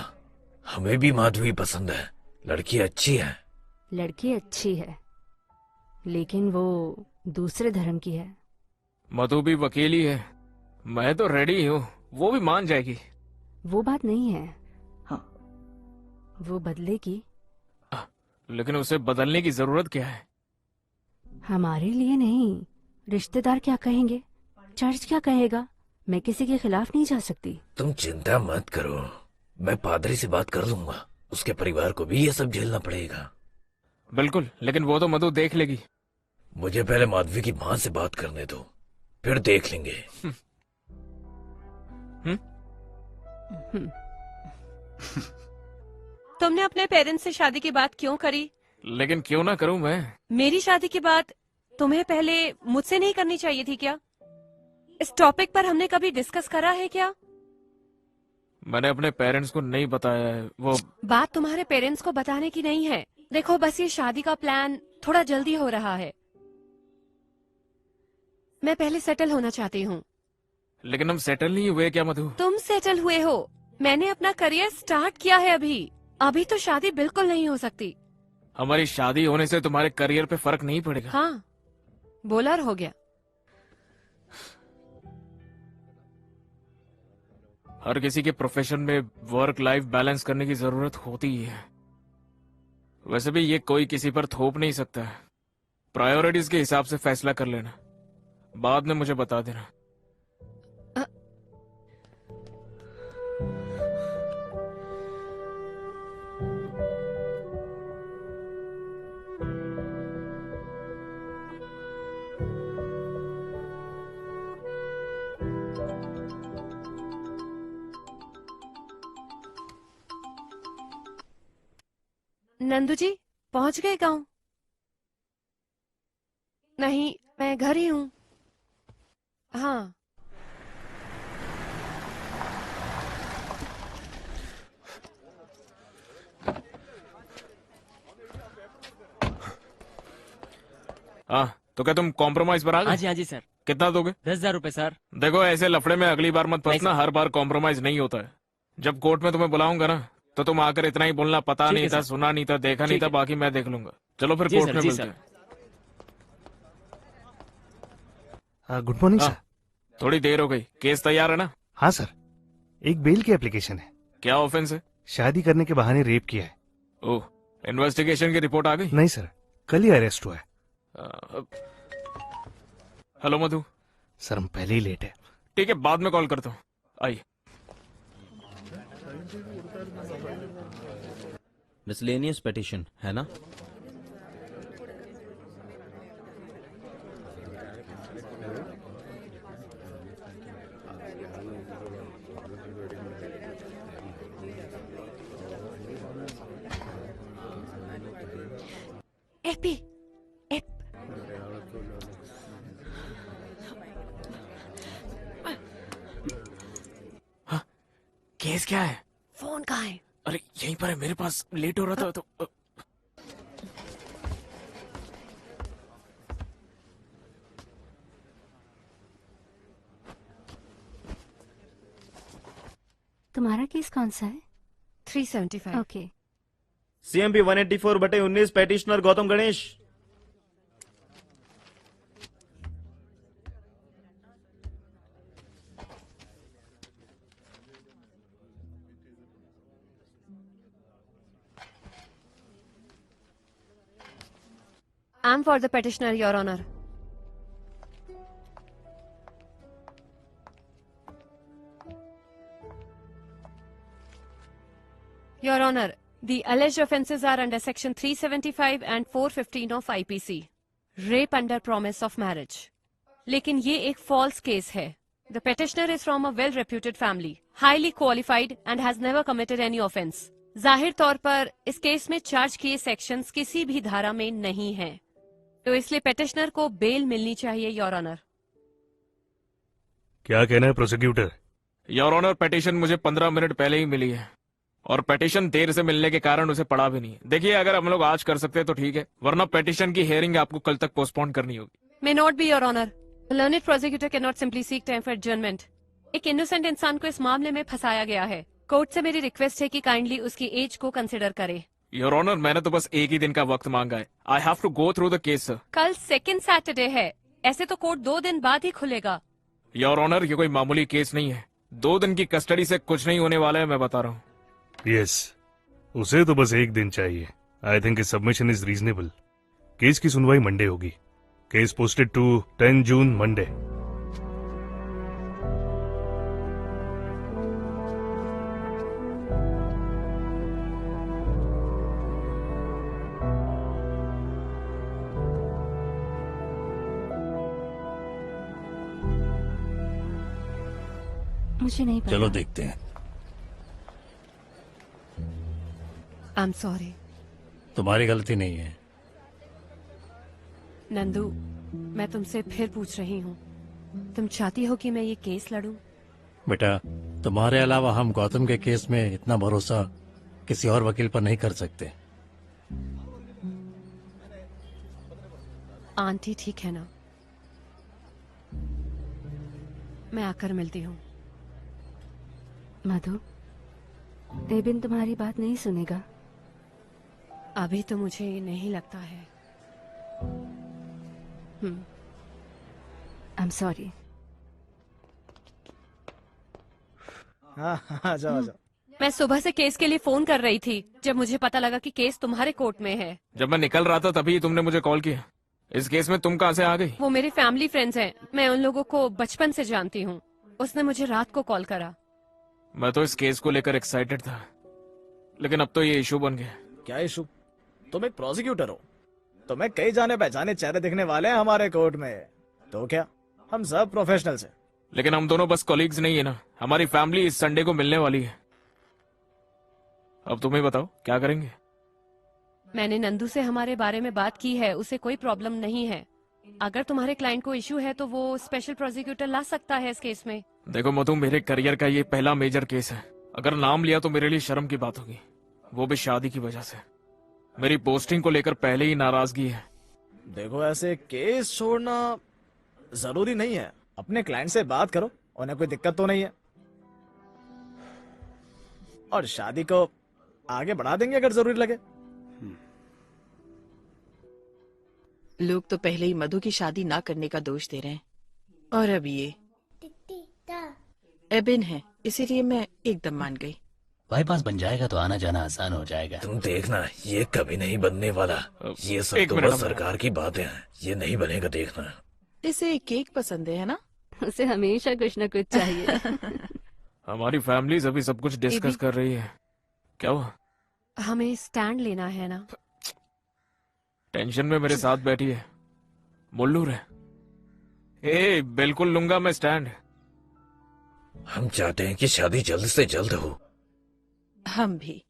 हमें भी माधवी पसंद है। लड़की अच्छी है। लड़की अच्छी है, लेकिन वो दूसरे धर्म की है। मधु भी वकील ही है। मैं तो रेडी हूँ। वो भी मान जाएगी। वो बात नहीं है। हाँ। वो बदलेगी। लेकिन उसे बदलने की जरूरत क्या है? हमारे लिए नहीं। रिश्तेदार क्या कहेंगे, चर्च क्या कहेगा। मैं किसी के खिलाफ नहीं जा सकती। तुम चिंता मत करो। मैं पादरी से बात कर लूंगा। उसके परिवार को भी ये सब झेलना पड़ेगा। बिल्कुल, लेकिन वो तो मधु देख लेगी। मुझे पहले माधवी की माँ से बात करने दो, फिर देख लेंगे। तुमने अपने पेरेंट्स से शादी की बात क्यों करी? लेकिन क्यों ना करूं मैं? मेरी शादी की बात तुम्हें पहले मुझसे नहीं करनी चाहिए थी क्या? इस टॉपिक पर हमने कभी डिस्कस करा है क्या? मैंने अपने पेरेंट्स को नहीं बताया है। वो बात तुम्हारे पेरेंट्स को बताने की नहीं है। देखो, बस ये शादी का प्लान थोड़ा जल्दी हो रहा है। मैं पहले सेटल होना चाहती हूँ। लेकिन हम सेटल नहीं हुए क्या मधु? तुम सेटल हुए हो। मैंने अपना करियर स्टार्ट किया है। अभी तो शादी बिल्कुल नहीं हो सकती। हमारी शादी होने से तुम्हारे करियर पे फर्क नहीं पड़ेगा। हाँ, बोलर हो गया। हर किसी के प्रोफेशन में वर्क लाइफ बैलेंस करने की जरूरत होती ही है। वैसे भी ये कोई किसी पर थोप नहीं सकता है। प्रायोरिटीज के हिसाब से फैसला कर लेना, बाद में मुझे बता देना। नंदू जी पहुंच गए गांव? नहीं, मैं घर ही हूँ। हाँ। हाँ, तो क्या तुम कॉम्प्रोमाइज पर आ गए? हाँ जी सर। कितना दोगे? 10,000 रुपए सर। देखो, ऐसे लफड़े में अगली बार मत फंसना। हर बार कॉम्प्रोमाइज नहीं होता है। जब कोर्ट में तुम्हें बुलाऊंगा ना, तो तुम आकर इतना ही बोलना, पता नहीं था, सुना नहीं था, देखा नहीं था, बाकी मैं देख लूंगा। चलो फिर कोर्ट में मिलते हैं। Good morning sir. थोड़ी देर हो गई, केस तैयार है ना? हाँ सर, एक बेल की एप्लीकेशन है। क्या ऑफेंस है? शादी करने के बहाने रेप किया है। ओह, इन्वेस्टिगेशन की रिपोर्ट आ गई? नहीं सर, कल ही अरेस्ट हुआ है। हेलो मधु। सर हम पहले ही लेट है। ठीक है, बाद में कॉल करता हूँ, आइए। मिसलेनियस पेटिशन है ना? एपी एप केस क्या है? फोन कहाँ है? अरे यहीं पर है मेरे पास, लेट हो रहा था तो। तुम्हारा केस कौन सा है? 375। Okay. CMP 184/19 petitioner Gautam Ganesh. I am for the petitioner, your honour. Your Honor, the alleged offences are under Section 375 and 415 of IPC. Rape under promise of marriage. लेकिन ये एक false case है. The petitioner is from a well-reputed family, highly qualified and has never committed any offence. जाहिर तौर पर इस case में charge किए सेक्शंस किसी भी धारा में नहीं हैं. तो इसलिए पेटिशनर को बेल मिलनी चाहिए, योर ऑनर। क्या कहना है प्रोसिक्यूटर? योर ऑनर, पेटिशन मुझे 15 मिनट पहले ही मिली है और पेटिशन देर से मिलने के कारण उसे पढ़ा भी नहीं है। देखिए, अगर हम लोग आज कर सकते हैं तो ठीक है, वरना पेटिशन की हियरिंग आपको कल तक पोस्टपोन करनी होगी। May not be, your honor. The learned prosecutor cannot simply seek time for adjournment. एक इनोसेंट इंसान को इस मामले में फंसाया गया है। कोर्ट से मेरी रिक्वेस्ट है कि काइंडली उसकी एज को कंसिडर करे। योर ऑनर, मैंने तो बस एक ही दिन का वक्त मांगा है। I have to go through the case sir. कल सेकेंड सैटरडे है, ऐसे तो कोर्ट 2 दिन बाद ही खुलेगा। योर ऑनर, ये कोई मामूली केस नहीं है। 2 दिन की कस्टडी से कुछ नहीं होने वाला है, मैं बता रहा हूँ। यस, उसे तो बस 1 दिन चाहिए। I think submission is reasonable. Case की सुनवाई मंडे होगी। Case posted to 10 June Monday. मुझे नहीं पता। चलो देखते हैं। I am sorry. तुम्हारी गलती नहीं है। नंदू, मैं तुमसे फिर पूछ रही हूँ, तुम चाहती हो कि मैं ये केस लड़ूं? बेटा, तुम्हारे अलावा हम गौतम के केस में इतना भरोसा किसी और वकील पर नहीं कर सकते। आंटी ठीक है ना? मैं आकर मिलती हूँ। मधु, एबिन तुम्हारी बात नहीं सुनेगा। अभी तो मुझे नहीं लगता है। आई एम सॉरी। हाँ, जाओ जाओ। मैं सुबह से केस के लिए फोन कर रही थी, जब मुझे पता लगा कि केस तुम्हारे कोर्ट में है। जब मैं निकल रहा था तभी तुमने मुझे कॉल किया। इस केस में तुम कहाँ से आ गई? वो मेरे फैमिली फ्रेंड्स हैं, मैं उन लोगों को बचपन से जानती हूँ। उसने मुझे रात को कॉल करा। मैं तो इस केस को लेकर एक्साइटेड था, लेकिन अब तो ये इशू बन गया। क्या इशू? तुम एक प्रोसिक्यूटर हो, तुम्हें कई जाने पहचाने चेहरे दिखने वाले हैं हमारे कोर्ट में। तो क्या, हम सब प्रोफेशनल्स हैं। लेकिन हम दोनों बस कॉलीग्स नहीं है ना। हमारी फैमिली इस संडे को मिलने वाली है। अब तुम्हें बताओ क्या करेंगे? मैंने नंदू से हमारे बारे में बात की है, उसे कोई प्रॉब्लम नहीं है। अगर तुम्हारे क्लाइंट को इशू है तो वो स्पेशल प्रोसिक्यूटर ला सकता है इस केस में। देखो मधु, मेरे करियर का ये पहला मेजर केस है। अगर नाम लिया तो मेरे लिए शर्म की बात होगी, वो भी शादी की वजह से। मेरी पोस्टिंग को लेकर पहले ही नाराजगी है। देखो, ऐसे केस छोड़ना जरूरी नहीं है। अपने क्लाइंट से बात करो, उन्हें कोई दिक्कत तो नहीं है, और शादी को आगे बढ़ा देंगे अगर जरूरी लगे। लोग तो पहले ही मधु की शादी ना करने का दोष दे रहे हैं, और अब ये। आई एबिन है, इसीलिए मैं एकदम मान गई। बाईपास बन जाएगा तो आना जाना आसान हो जाएगा। तुम देखना, ये कभी नहीं बनने वाला। ये सब एक तो मिनट, बस सरकार की बातें हैं, ये नहीं बनेगा, देखना। इसे केक पसंद है ना? उसे हमेशा कुछ न कुछ चाहिए। हमारी फैमिलीज अभी सब कुछ डिस्कस एबी। कर रही है। क्या हुआ? हमें स्टैंड लेना है ना। टेंशन में मेरे साथ बैठी है, मुल्लू है। ए, बिल्कुल लूंगा मैं स्टैंड। हम चाहते हैं कि शादी जल्द से जल्द हो। हम भी।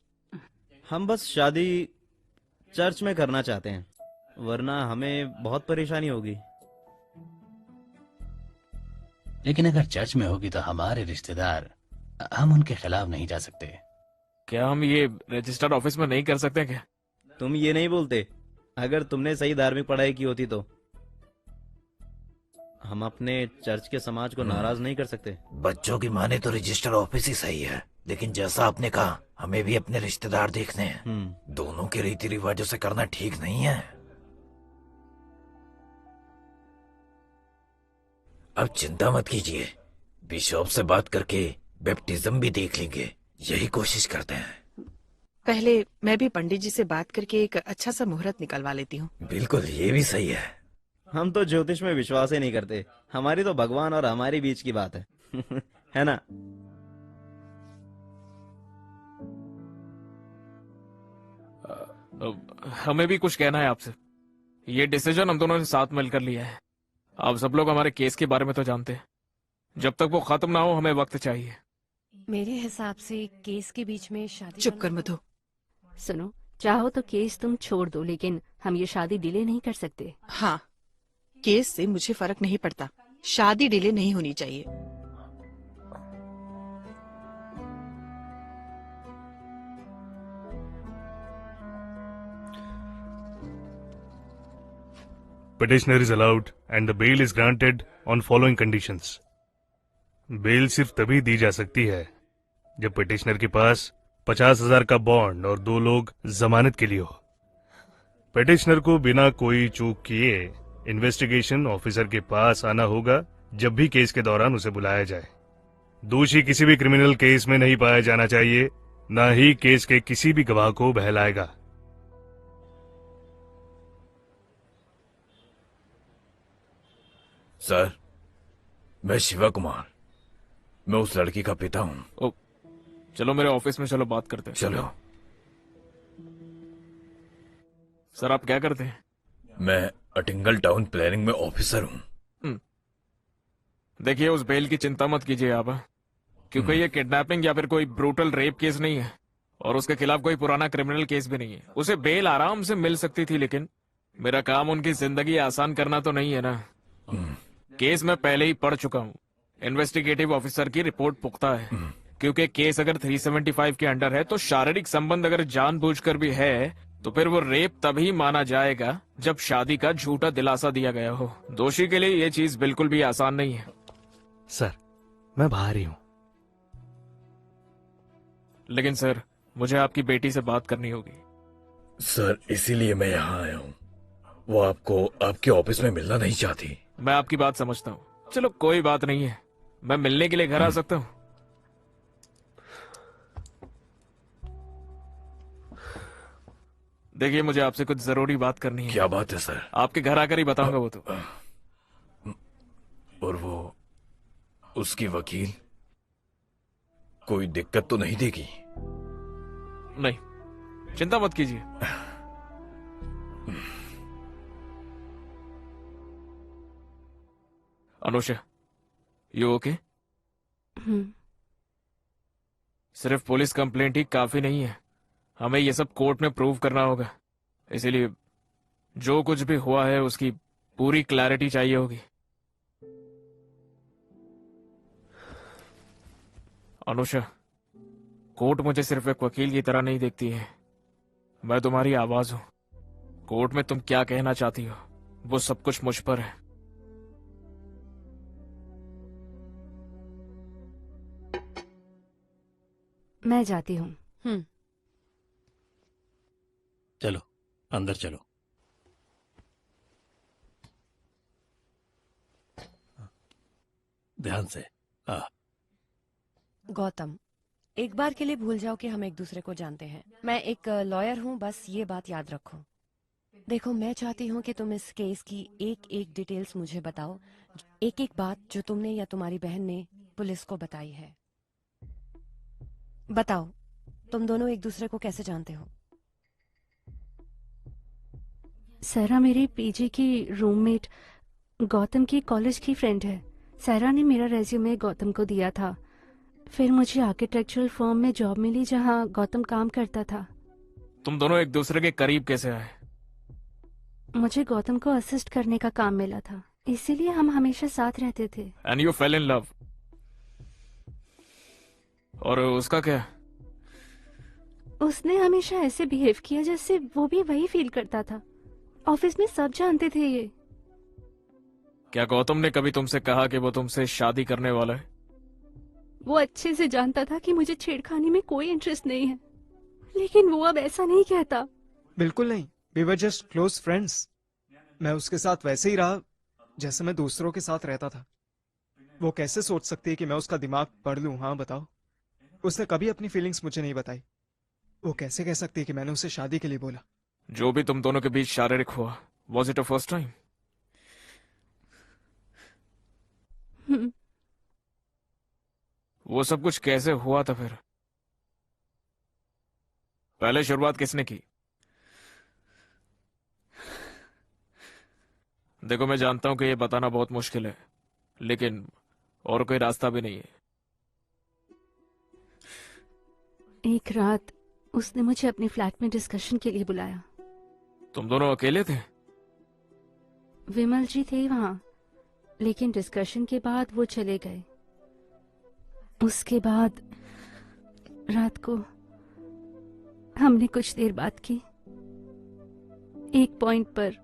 हम बस शादी चर्च में करना चाहते हैं, वरना हमें बहुत परेशानी होगी। लेकिन अगर चर्च में होगी तो हमारे रिश्तेदार, हम उनके खिलाफ नहीं जा सकते। क्या हम ये रजिस्टर्ड ऑफिस में नहीं कर सकते क्या? तुम ये नहीं बोलते? अगर तुमने सही धार्मिक पढ़ाई की होती तो। हम अपने चर्च के समाज को नाराज नहीं कर सकते। बच्चों की माने तो रजिस्टर ऑफिस ही सही है, लेकिन जैसा आपने कहा, हमें भी अपने रिश्तेदार देखने हैं। दोनों के रीति रिवाजों से करना ठीक नहीं है। अब चिंता मत कीजिए, बिशप से बात करके बैप्टिज्म भी देख लेंगे, यही कोशिश करते हैं। पहले मैं भी पंडित जी से बात करके एक अच्छा सा मुहूर्त निकलवा लेती हूँ। बिल्कुल, ये भी सही है। हम तो ज्योतिष में विश्वास ही नहीं करते, हमारी तो भगवान और हमारे बीच की बात है। है ना? हमें भी कुछ कहना है आपसे। ये डिसीजन हम दोनों ने साथ मिलकर लिया है। आप सब लोग हमारे केस के बारे में तो जानते हैं। जब तक वो खत्म ना हो, हमें वक्त चाहिए। मेरे हिसाब से केस के बीच में शादी। चुप कर मधु। सुनो, चाहो तो केस तुम छोड़ दो, लेकिन हम ये शादी डिले नहीं कर सकते। हाँ, केस से मुझे फर्क नहीं पड़ता, शादी डिले नहीं होनी चाहिए। Petitioner is allowed and the bail is granted on following conditions. Bail सिर्फ तभी दी जा सकती है जब पिटिशनर के पास 50,000 का बॉन्ड और 2 लोग जमानत के लिए हो। पिटिशनर को बिना कोई चूक किए इन्वेस्टिगेशन ऑफिसर के पास आना होगा जब भी केस के दौरान उसे बुलाया जाए। दोषी किसी भी क्रिमिनल केस में नहीं पाया जाना चाहिए, न ही केस के किसी भी गवाह को बहलाएगा। सर, मैं शिवा कुमार, मैं उस लड़की का पिता हूँ। चलो मेरे ऑफिस में, चलो बात करते हैं। चलो। सर, आप क्या करते हैं? मैं अटिंगल टाउन प्लानिंग में ऑफिसर हूँ। देखिए, उस बेल की चिंता मत कीजिए आप, क्योंकि ये किडनैपिंग या फिर कोई ब्रूटल रेप केस नहीं है और उसके खिलाफ कोई पुराना क्रिमिनल केस भी नहीं है। उसे बेल आराम से मिल सकती थी, लेकिन मेरा काम उनकी जिंदगी आसान करना तो नहीं है ना। केस मैं पहले ही पढ़ चुका हूँ। इन्वेस्टिगेटिव ऑफिसर की रिपोर्ट पुख्ता है, क्योंकि केस अगर 375 के अंडर है तो शारीरिक संबंध अगर जानबूझकर भी है तो फिर वो रेप तभी माना जाएगा जब शादी का झूठा दिलासा दिया गया हो। दोषी के लिए ये चीज बिल्कुल भी आसान नहीं है। सर, मैं बाहर ही हूँ। लेकिन सर, मुझे आपकी बेटी से बात करनी होगी। सर, इसीलिए मैं यहाँ आया हूँ। वो आपको आपके ऑफिस में मिलना नहीं चाहती। मैं आपकी बात समझता हूँ। चलो कोई बात नहीं है, मैं मिलने के लिए घर आ सकता हूँ। देखिए, मुझे आपसे कुछ जरूरी बात करनी है। क्या बात है सर? आपके घर आकर ही बताऊंगा वो तो। और वो उसकी वकील कोई दिक्कत तो नहीं देगी? नहीं, चिंता मत कीजिए। Anusha, you okay? सिर्फ पुलिस कंप्लेंट ही काफी नहीं है, हमें ये सब कोर्ट में प्रूव करना होगा। इसीलिए जो कुछ भी हुआ है उसकी पूरी क्लैरिटी चाहिए होगी। अनुषा, कोर्ट मुझे सिर्फ एक वकील की तरह नहीं देखती है, मैं तुम्हारी आवाज हूं। कोर्ट में तुम क्या कहना चाहती हो वो सब कुछ मुझ पर है। मैं जाती हूँ। चलो अंदर चलो। ध्यान से। गौतम, एक बार के लिए भूल जाओ कि हम एक दूसरे को जानते हैं। मैं एक लॉयर हूँ, बस ये बात याद रखो। देखो, मैं चाहती हूँ कि तुम इस केस की एक एक डिटेल्स मुझे बताओ, एक एक बात जो तुमने या तुम्हारी बहन ने पुलिस को बताई है। बताओ, तुम दोनों एक दूसरे को कैसे जानते हो? सारा मेरी पीजी की रूममेट गौतम की कॉलेज की फ्रेंड है। सारा ने मेरा रेज्यूमे गौतम को दिया था। फिर मुझे आर्किटेक्चरल फर्म में जॉब मिली जहां गौतम काम करता था। तुम दोनों एक दूसरे के करीब कैसे आए? मुझे गौतम को असिस्ट करने का काम मिला था, इसीलिए हम हमेशा साथ रहते थे। And you fail in love. और उसका क्या? उसने हमेशा ऐसे बिहेव किया जैसे वो भी वही फील करता था। ऑफिस में सब जानते थे ये। क्या गौतम ने कभी तुमसे कहा कि वो तुमसे शादी करने वाला है? वो अच्छे से जानता था कि मुझे छेड़खानी में कोई इंटरेस्ट नहीं है, लेकिन वो अब ऐसा नहीं कहता। बिल्कुल नहीं, we were just close friends. मैं उसके साथ वैसे ही रहा जैसे मैं दूसरों के साथ रहता था। वो कैसे सोच सकती है कि मैं उसका दिमाग पढ़ लूं? हाँ बताओ। उसने कभी अपनी फीलिंग्स मुझे नहीं बताई। वो कैसे कह सकती है कि मैंने उसे शादी के लिए बोला? जो भी तुम दोनों के बीच शारीरिक हुआ, was it a first time? वो सब कुछ कैसे हुआ था फिर? पहले शुरुआत किसने की? देखो, मैं जानता हूं कि ये बताना बहुत मुश्किल है, लेकिन और कोई रास्ता भी नहीं है। एक रात उसने मुझे अपने फ्लैट में डिस्कशन के लिए बुलाया। तुम दोनों अकेले थे? विमल जी थे वहां, लेकिन डिस्कशन के बाद वो चले गए। उसके बाद रात को हमने कुछ देर बात की। एक पॉइंट पर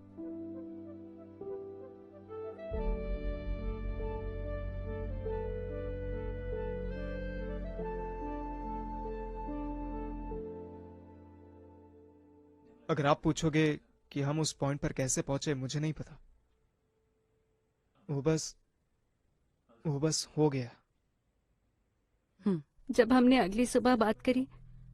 अगर आप पूछोगे कि हम उस पॉइंट पर कैसे पहुंचे, मुझे नहीं पता। वो बस हो गया। जब हमने अगली सुबह बात करी,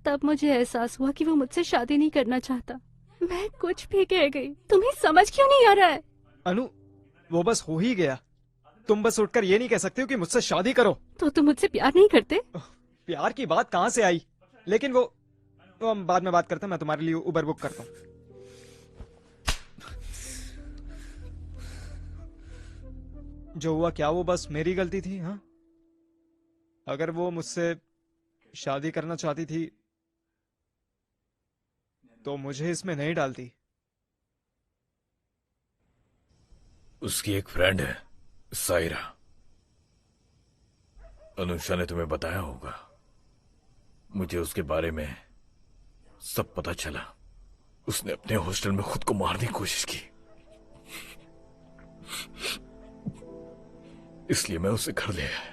तब मुझे एहसास हुआ कि वो मुझसे शादी नहीं करना चाहता। मैं कुछ भी कह गई। तुम्हें समझ क्यों नहीं आ रहा है? अनु, वो बस हो ही गया। तुम बस उठकर ये नहीं कह सकते हो कि मुझसे शादी करो। तो तुम मुझसे प्यार नहीं करते? प्यार की बात कहाँ से आई? लेकिन वो हम बाद में बात करते हैं। मैं तुम्हारे लिए उबर बुक करता हूँ। जो हुआ क्या वो बस मेरी गलती थी? हाँ, अगर वो मुझसे शादी करना चाहती थी तो मुझे इसमें नहीं डालती। उसकी एक फ्रेंड है, सायरा। अनुषा ने तुम्हें बताया होगा। मुझे उसके बारे में सब पता चला। उसने अपने हॉस्टल में खुद को मारने की कोशिश की, इसलिए मैं उसे घर ले आया।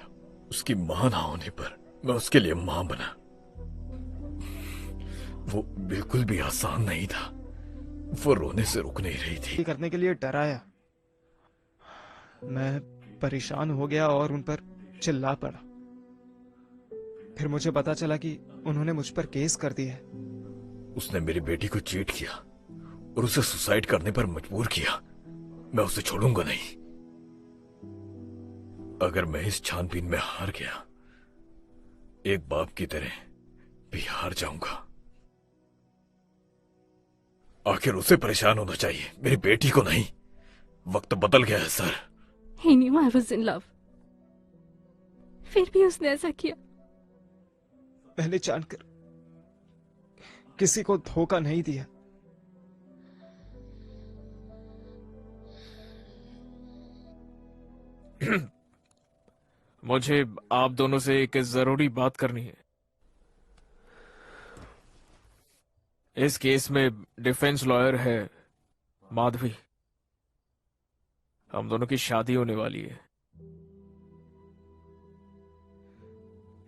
उसकी मां ना होने पर मैं उसके लिए मां बना। वो बिल्कुल भी आसान नहीं था। वो रोने से रुक नहीं रही थी। करने के लिए डराया। मैं परेशान हो गया और उन पर चिल्ला पड़ा। फिर मुझे पता चला कि उन्होंने मुझ पर केस कर दिया है। उसने मेरी बेटी को चीट किया और उसे सुसाइड करने पर मजबूर किया। मैं उसे छोड़ूंगा नहीं। अगर मैं इस छानबीन में हार गया, एक बाप की तरह भी हार जाऊंगा। आखिर उसे परेशान होना चाहिए, मेरी बेटी को नहीं। वक्त बदल गया है sir. He knew I was in love. फिर भी उसने ऐसा किया। मैंने जानकर किसी को धोखा नहीं दिया। मुझे आप दोनों से एक जरूरी बात करनी है। इस केस में डिफेंस लॉयर है माधवी। हम दोनों की शादी होने वाली है।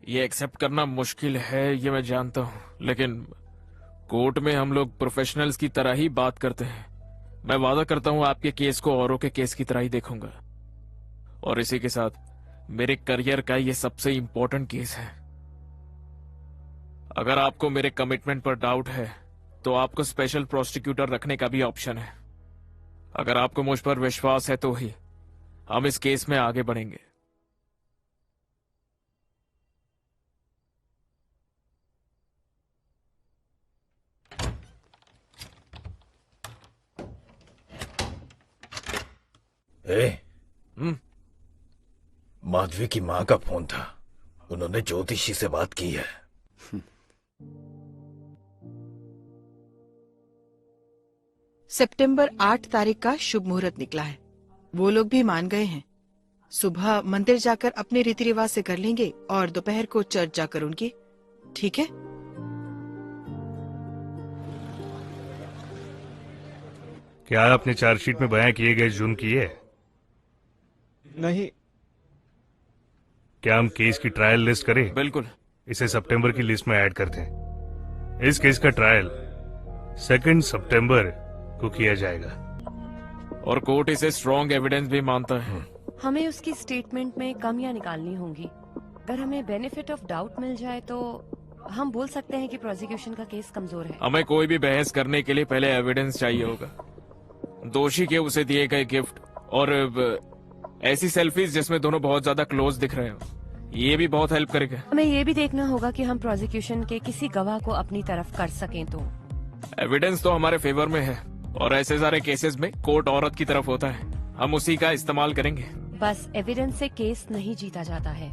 ये एक्सेप्ट करना मुश्किल है, ये मैं जानता हूं, लेकिन कोर्ट में हम लोग प्रोफेशनल्स की तरह ही बात करते हैं। मैं वादा करता हूं आपके केस को औरों के केस की तरह ही देखूंगा। और इसी के साथ मेरे करियर का ये सबसे इंपॉर्टेंट केस है। अगर आपको मेरे कमिटमेंट पर डाउट है तो आपको स्पेशल प्रोसिक्यूटर रखने का भी ऑप्शन है। अगर आपको मुझ पर विश्वास है तो ही हम इस केस में आगे बढ़ेंगे। माधवी की माँ का फोन था, उन्होंने ज्योतिषी से बात की है। सितंबर 8 तारीख का शुभ मुहूर्त निकला है। वो लोग भी मान गए हैं। सुबह मंदिर जाकर अपने रीति रिवाज से कर लेंगे और दोपहर को चर्च जाकर उनकी। ठीक है? क्या आपने चार्जशीट में बयां किए गए जुर्म किए? नहीं। क्या हम केस की ट्रायल लिस्ट करें? बिल्कुल। इसे सितंबर की लिस्ट में ऐड करते हैं। इस केस का ट्रायल 2 सितंबर को किया जाएगा और कोर्ट इसे स्ट्रॉन्ग एविडेंस भी मानता है। हमें उसकी स्टेटमेंट में कमियां निकालनी होंगी। अगर हमें बेनिफिट ऑफ डाउट मिल जाए तो हम बोल सकते हैं कि प्रोसिक्यूशन का केस कमजोर है। हमें कोई भी बहस करने के लिए पहले एविडेंस चाहिए होगा। दोषी के उसे दिए गए गिफ्ट और ऐसी सेल्फीज जिसमें दोनों बहुत ज्यादा क्लोज दिख रहे हो, ये भी बहुत हेल्प करेगा। हमें ये भी देखना होगा कि हम प्रोसिक्यूशन के किसी गवाह को अपनी तरफ कर सकें तो। एविडेंस तो हमारे फेवर में है और ऐसे सारे केसेस में कोर्ट औरत की तरफ होता है, हम उसी का इस्तेमाल करेंगे। बस एविडेंस से केस नहीं जीता जाता है।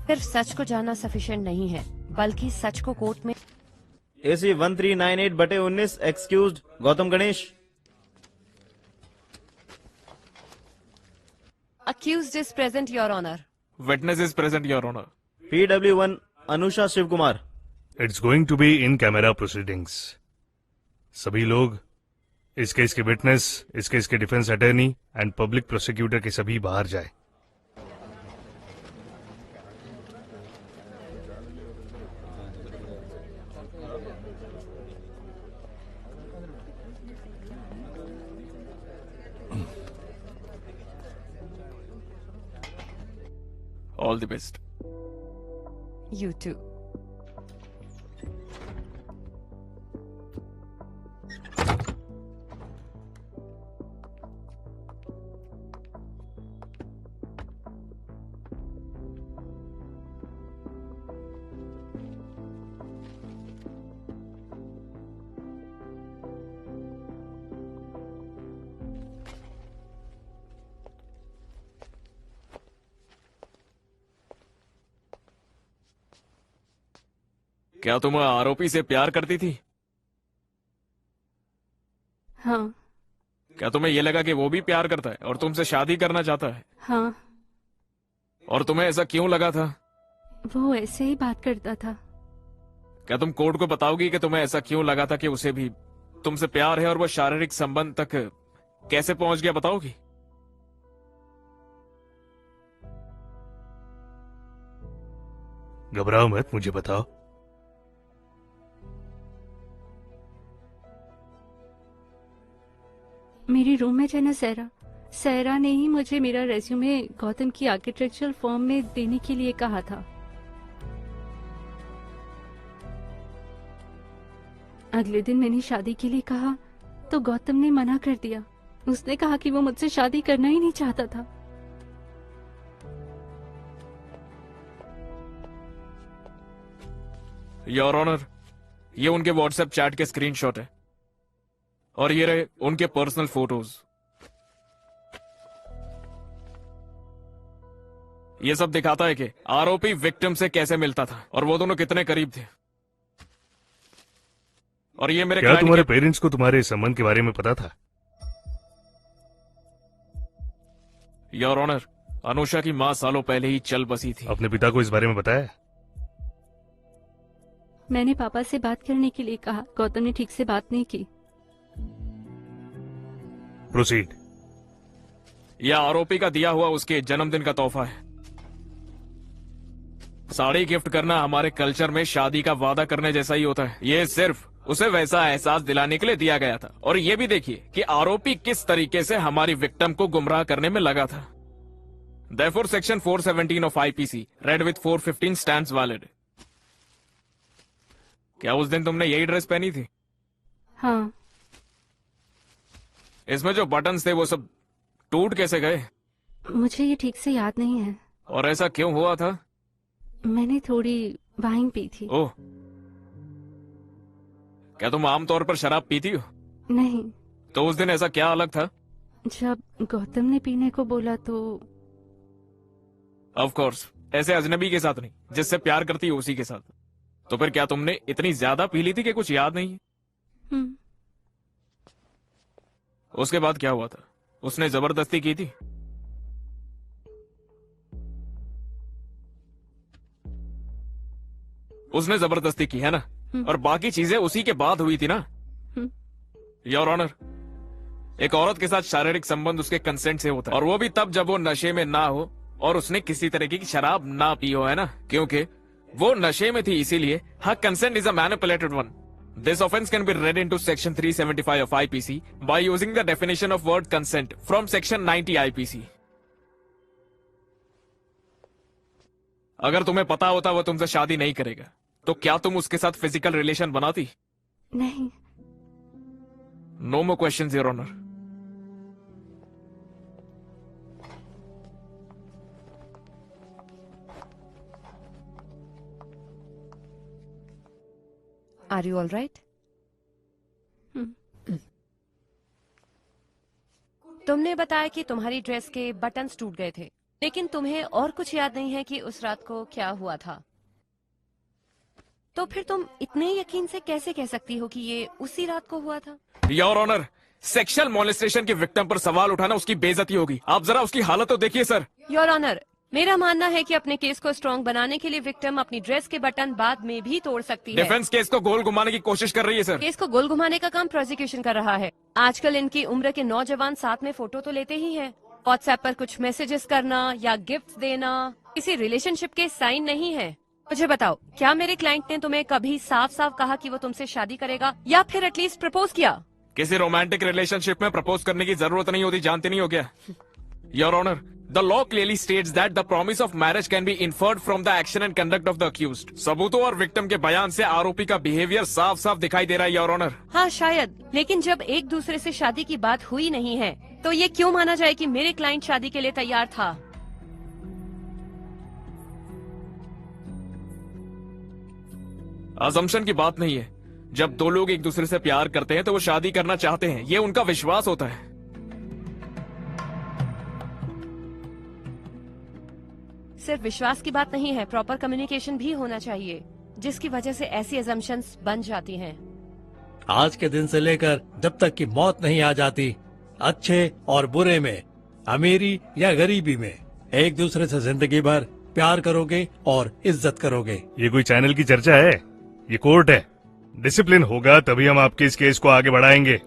सिर्फ सच को जानना सफिशिएंट नहीं है, बल्कि सच को कोर्ट में। AC 1398/19 excused Gautam Ganesh. Accused is present, Your Honor. Witness is present, Your Honor. PW1 Anusha Shiv Kumar. It's going to be in camera proceedings. सभी लोग, इस केस के विटनेस, इस केस के defence attorney and public prosecutor के सभी बाहर जाए। All the best. You too. क्या तुम आरोपी से प्यार करती थी? हाँ। क्या तुम्हें ये लगा कि वो भी प्यार करता है और तुमसे शादी करना चाहता है? हाँ। और तुम्हें ऐसा क्यों लगा था? वो ऐसे ही बात करता था। क्या तुम कोर्ट को बताओगी कि तुम्हें ऐसा क्यों लगा था कि उसे भी तुमसे प्यार है और वो शारीरिक संबंध तक कैसे पहुंच गया, बताओगी? घबराओ मत, मुझे बताओ। मेरी रूममेट है ना सहरा, सहरा ने ही मुझे मेरा रेज्यूमे गौतम की आर्किटेक्चरल फर्म में देने के लिए कहा था। अगले दिन मैंने शादी के लिए कहा तो गौतम ने मना कर दिया। उसने कहा कि वो मुझसे शादी करना ही नहीं चाहता था। योर ऑनर, ये उनके व्हाट्सएप चैट के स्क्रीनशॉट है और ये रहे उनके पर्सनल फोटोज। ये सब दिखाता है कि आरोपी विक्टिम से कैसे मिलता था और वो दोनों कितने करीब थे। और ये मेरे क्या तुम्हारे पेरेंट्स को तुम्हारे संबंध के बारे में पता था? योर ऑनर, अनुषा की मां सालों पहले ही चल बसी थी। अपने पिता को इस बारे में बताया? मैंने पापा से बात करने के लिए कहा, गौतम ने ठीक से बात नहीं की। प्रोसीड। यह आरोपी का दिया हुआ उसके जन्मदिन का तोहफा है। साड़ी गिफ्ट करना हमारे कल्चर में शादी का वादा करने जैसा ही होता है। ये सिर्फ उसे वैसा एहसास दिलाने के लिए दिया गया था। और ये भी देखिए कि आरोपी किस तरीके से हमारी विक्टिम को गुमराह करने में लगा था। Therefore, section 417 of IPC read with 415 stands valid. क्या उस दिन तुमने यही ड्रेस पहनी थी? हाँ। इसमें जो बटन्स थे वो सब टूट कैसे गए? मुझे ये ठीक से याद नहीं है। और ऐसा क्यों हुआ था? मैंने थोड़ी वाइन पी थी। ओह, क्या तुम आमतौर पर शराब पीती हो? नहीं, तो उस दिन ऐसा क्या अलग था? जब गौतम ने पीने को बोला तो ऑफ कोर्स, ऐसे अजनबी के साथ नहीं, जिससे प्यार करती है उसी के साथ। तो फिर क्या तुमने इतनी ज्यादा पी ली थी कि कुछ याद नहीं है? हम्म, उसके बाद क्या हुआ था? उसने जबरदस्ती की थी? उसने जबरदस्ती की है ना? और बाकी चीजें उसी के बाद हुई थी ना? योर ऑनर, एक औरत के साथ शारीरिक संबंध उसके कंसेंट से होता है, और वो भी तब जब वो नशे में ना हो और उसने किसी तरीके की शराब ना पी हो, है ना? क्योंकि वो नशे में थी, इसीलिए हर consent is a manipulated one. This offense can be read into section 375 of IPC by using the definition of word consent from section 90 IPC. अगर तुम्हें पता होता वो तुमसे शादी नहीं करेगा, तो क्या तुम उसके साथ फिजिकल रिलेशन बनाती? नहीं। No more questions, your honour. Are you all right? तुमने बताया कि तुम्हारी ड्रेस के बटन्स टूट गए थे, लेकिन तुम्हें और कुछ याद नहीं है कि उस रात को क्या हुआ था। तो फिर तुम इतने यकीन से कैसे कह सकती हो कि ये उसी रात को हुआ था? योर ऑनर, सेक्सुअल मॉलेस्टेशन के विक्टिम पर सवाल उठाना उसकी बेइज्जती होगी। आप जरा उसकी हालत तो देखिए सर। योर ऑनर, मेरा मानना है कि अपने केस को स्ट्रॉन्ग बनाने के लिए विक्टिम अपनी ड्रेस के बटन बाद में भी तोड़ सकती है। डिफेंस केस को गोल घुमाने की कोशिश कर रही है सर। केस को गोल घुमाने का काम प्रोसिक्यूशन कर रहा है। आजकल इनकी उम्र के नौजवान साथ में फोटो तो लेते ही हैं। व्हाट्सएप पर कुछ मैसेजेस करना या गिफ्ट देना किसी रिलेशनशिप के साइन नहीं है। मुझे बताओ, क्या मेरे क्लाइंट ने तुम्हें कभी साफ साफ कहा कि वो तुमसे शादी करेगा, या फिर एटलीस्ट प्रपोज किया? किसी रोमांटिक रिलेशनशिप में प्रपोज करने की जरूरत नहीं होती, जानते नहीं हो क्या? Your honour, the law clearly states that the promise of marriage can be inferred from the action and conduct of the accused. सबूतों और विक्टिम के बयान से आरोपी का बिहेवियर साफ साफ दिखाई दे रहा है, योर ऑनर। हाँ शायद, लेकिन जब एक दूसरे से शादी की बात हुई नहीं है, तो ये क्यों माना जाए कि मेरे क्लाइंट शादी के लिए तैयार था? अजम्पशन की बात नहीं है। जब दो लोग एक दूसरे से प्यार करते हैं तो वो शादी करना चाहते हैं, ये उनका विश्वास होता है। सिर्फ विश्वास की बात नहीं है, प्रॉपर कम्युनिकेशन भी होना चाहिए, जिसकी वजह से ऐसी अजम्पशंस बन जाती हैं। आज के दिन से लेकर जब तक कि मौत नहीं आ जाती, अच्छे और बुरे में, अमीरी या गरीबी में, एक दूसरे से जिंदगी भर प्यार करोगे और इज्जत करोगे। ये कोई चैनल की चर्चा है? ये कोर्ट है। डिसिप्लिन होगा तभी हम आपके इस केस को आगे बढ़ाएंगे।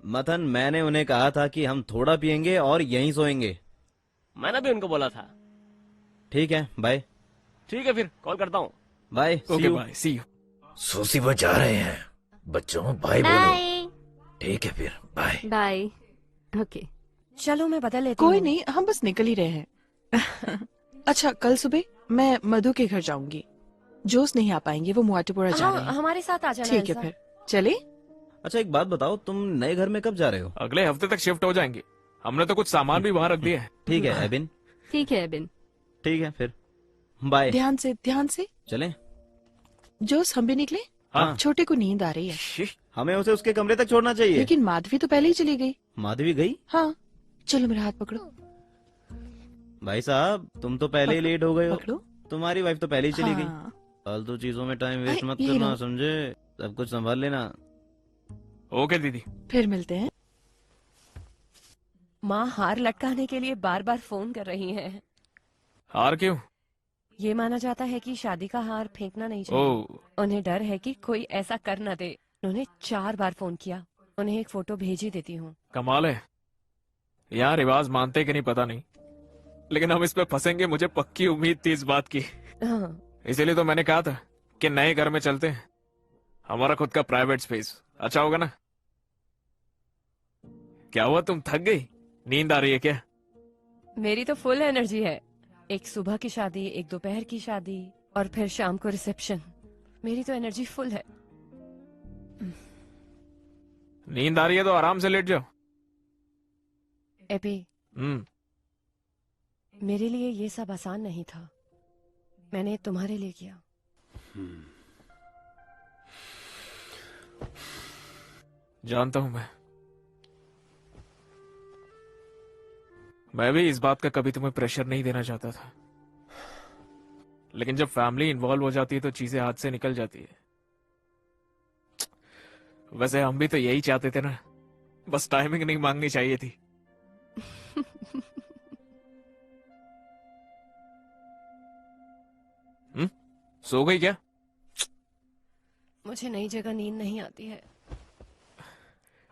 मथन, मैंने उन्हें कहा था कि हम थोड़ा पियेंगे और यहीं सोएंगे। मैंने भी उनको बोला था। ठीक है, बाय। ठीक है, फिर कॉल करता हूँ। Bye. Okay, bye, see you. सोसी वो जा रहे हैं। बच्चों बाय बोलो। ठीक है फिर, बाय। बाय। ओके, चलो मैं बदल लेती हूँ। कोई नहीं, हम बस निकल ही रहे हैं। अच्छा, कल सुबह मैं मधु के घर जाऊंगी। जोश नहीं आ पाएंगे, वो मुआटुपुरा जा रहे हैं। हमारे साथ आ जाना। ठीक है, एल्सा। फिर चले। अच्छा, एक बात बताओ, तुम नए घर में कब जा रहे हो? अगले हफ्ते तक शिफ्ट हो जाएंगे। हमने तो कुछ सामान भी वहाँ रख दिया है। ठीक है एबिन। ठीक है एबिन। ठीक है फिर, बाय। ध्यान से चलें? जोश, हम भी निकले। हाँ। छोटे को नींद आ रही है। हमें उसे उसके कमरे तक छोड़ना चाहिए। लेकिन माधवी तो पहले ही चली गई। माधवी गई? हाँ, चलो मेरा हाथ पकड़ो। भाई साहब, तुम तो पहले ही लेट हो गए हो। पकड़ो। तुम्हारी वाइफ तो पहले ही चली गई। हाँ। फालतू चीजों में टाइम वेस्ट मत यही करना, लो। समझे? सब कुछ संभाल लेना। ओके दीदी, फिर मिलते हैं। माँ हार लटकाने के लिए बार बार फोन कर रही हैं। हार क्यों? ये माना जाता है कि शादी का हार फेंकना नहीं चाहिए। ओह, उन्हें डर है कि कोई ऐसा कर न दे। उन्होंने 4 बार फोन किया। उन्हें एक फोटो भेज ही देती हूँ। कमाल है। यहाँ रिवाज मानते कि नहीं पता नहीं, लेकिन हम इस पे फंसेंगे, मुझे पक्की उम्मीद थी इस बात की। हाँ, इसीलिए तो मैंने कहा था कि नए घर में चलते हैं, हमारा खुद का प्राइवेट स्पेस अच्छा होगा ना। क्या हुआ, तुम थक गई? नींद आ रही है क्या? मेरी तो फुल एनर्जी है। एक सुबह की शादी, एक दोपहर की शादी और फिर शाम को रिसेप्शन। मेरी तो एनर्जी फुल है। नींद आ रही है तो आराम से लेट जाओ। एपी, मेरे लिए ये सब आसान नहीं था। मैंने तुम्हारे लिए किया। जानता हूं मैं भी इस बात का कभी तुम्हें प्रेशर नहीं देना चाहता था, लेकिन जब फैमिली इन्वॉल्व हो जाती है तो चीजें हाथ से निकल जाती है। वैसे हम भी तो यही चाहते थे ना, बस टाइमिंग नहीं मांगनी चाहिए थी। सो गई क्या? मुझे नई जगह नींद नहीं आती है।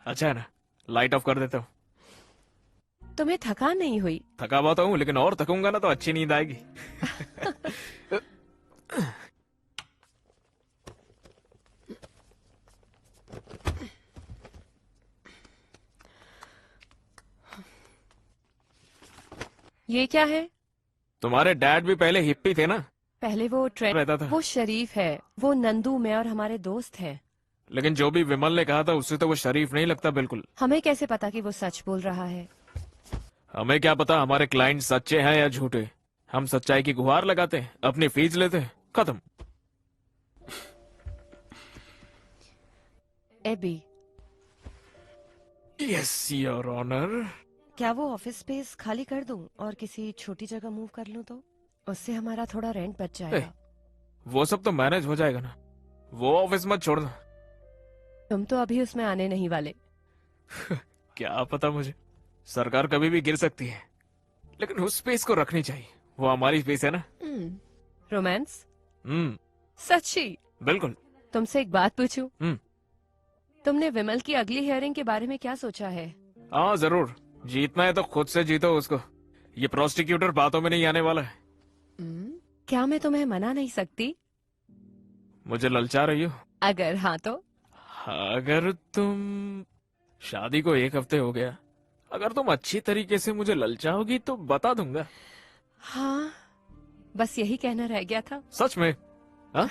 अच्छा है ना, लाइट ऑफ कर देता हूँ। तुम्हें थकान नहीं हुई? थका हुआ तो हूँ, लेकिन और थकूंगा ना तो अच्छी नींद आएगी। ये क्या है? तुम्हारे डैड भी पहले हिप्पी थे ना? पहले वो ट्रेंड रहता था। वो शरीफ है, वो नंदू, मैं और हमारे दोस्त हैं। लेकिन जो भी विमल ने कहा था उससे तो वो शरीफ नहीं लगता बिल्कुल। हमें कैसे पता कि वो सच बोल रहा है? हमें क्या पता हमारे क्लाइंट सच्चे हैं या झूठे। हम सच्चाई की गुहार लगाते हैं, अपनी फीस लेते हैं, खत्म। एबी, यस योर ऑनर। क्या वो ऑफिस स्पेस खाली कर दूं और किसी छोटी जगह मूव कर लूं तो? उससे हमारा थोड़ा रेंट बच जाएगा। वो सब तो मैनेज हो जाएगा ना, वो ऑफिस मत छोड़ना। तुम तो अभी उसमें आने नहीं वाले। क्या पता मुझे, सरकार कभी भी गिर सकती है, लेकिन उस स्पेस को रखनी चाहिए, वो हमारी स्पेस है ना। रोमांस? सच्ची? बिल्कुल। तुमसे एक बात पूछूं? तुमने विमल की अगली हियरिंग के बारे में क्या सोचा है? हाँ जरूर, जीतना है तो खुद से जीतो उसको। ये प्रोस्टिक्यूटर बातों में नहीं आने वाला है। क्या मैं तुम्हें मना नहीं सकती? मुझे ललचा रही हो? अगर हाँ तो? अगर तुम, शादी को 1 हफ्ते हो गया, अगर तुम अच्छी तरीके से मुझे ललचाओगी तो बता दूंगा। हाँ, बस यही कहना रह गया था। सच में? हाँ?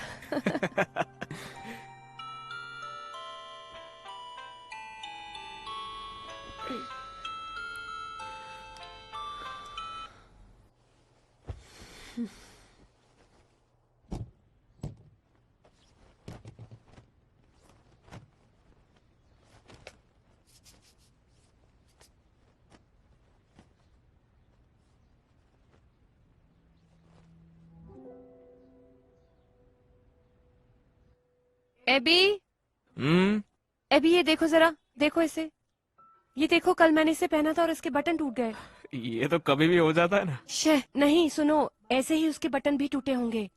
एबी, एबी ये देखो जरा, देखो इसे। ये देखो, कल मैंने इसे पहना था और इसके बटन टूट गए। ये तो कभी भी हो जाता है ना। शे, नहीं सुनो, ऐसे ही उसके बटन भी टूटे होंगे।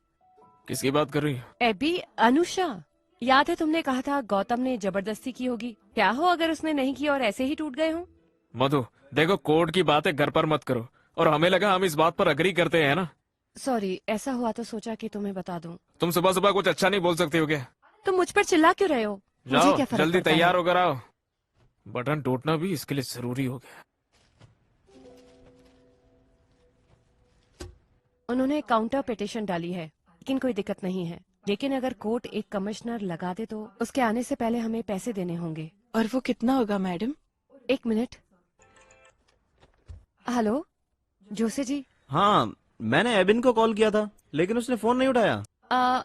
किसकी बात कर रही हो? एबी, अनुषा, याद है तुमने कहा था गौतम ने जबरदस्ती की होगी? क्या हो अगर उसने नहीं की और ऐसे ही टूट गए हो? मधु देखो, कोर्ट की बातें घर पर मत करो। और हमें लगा हम इस बात पर अग्री करते हैं ना। सॉरी, ऐसा हुआ तो सोचा कि तुम्हें बता दूं। तुम सुबह सुबह कुछ अच्छा नहीं बोल सकती हो क्या? तुम मुझ पर चिल्ला क्यों रहे हो? मुझे जाओ क्या फर्क जल्दी पड़ता है? तैयार होकर आओ, बटन टूटना भी इसके लिए जरूरी हो गया। उन्होंने काउंटर पिटिशन डाली है, लेकिन कोई दिक्कत नहीं है। लेकिन अगर कोर्ट एक कमिश्नर लगा दे तो उसके आने से पहले हमें पैसे देने होंगे। और वो कितना होगा मैडम? 1 मिनट। हेलो, जोसे जी। हाँ, मैंने एबिन को कॉल किया था, लेकिन उसने फोन नहीं उठाया।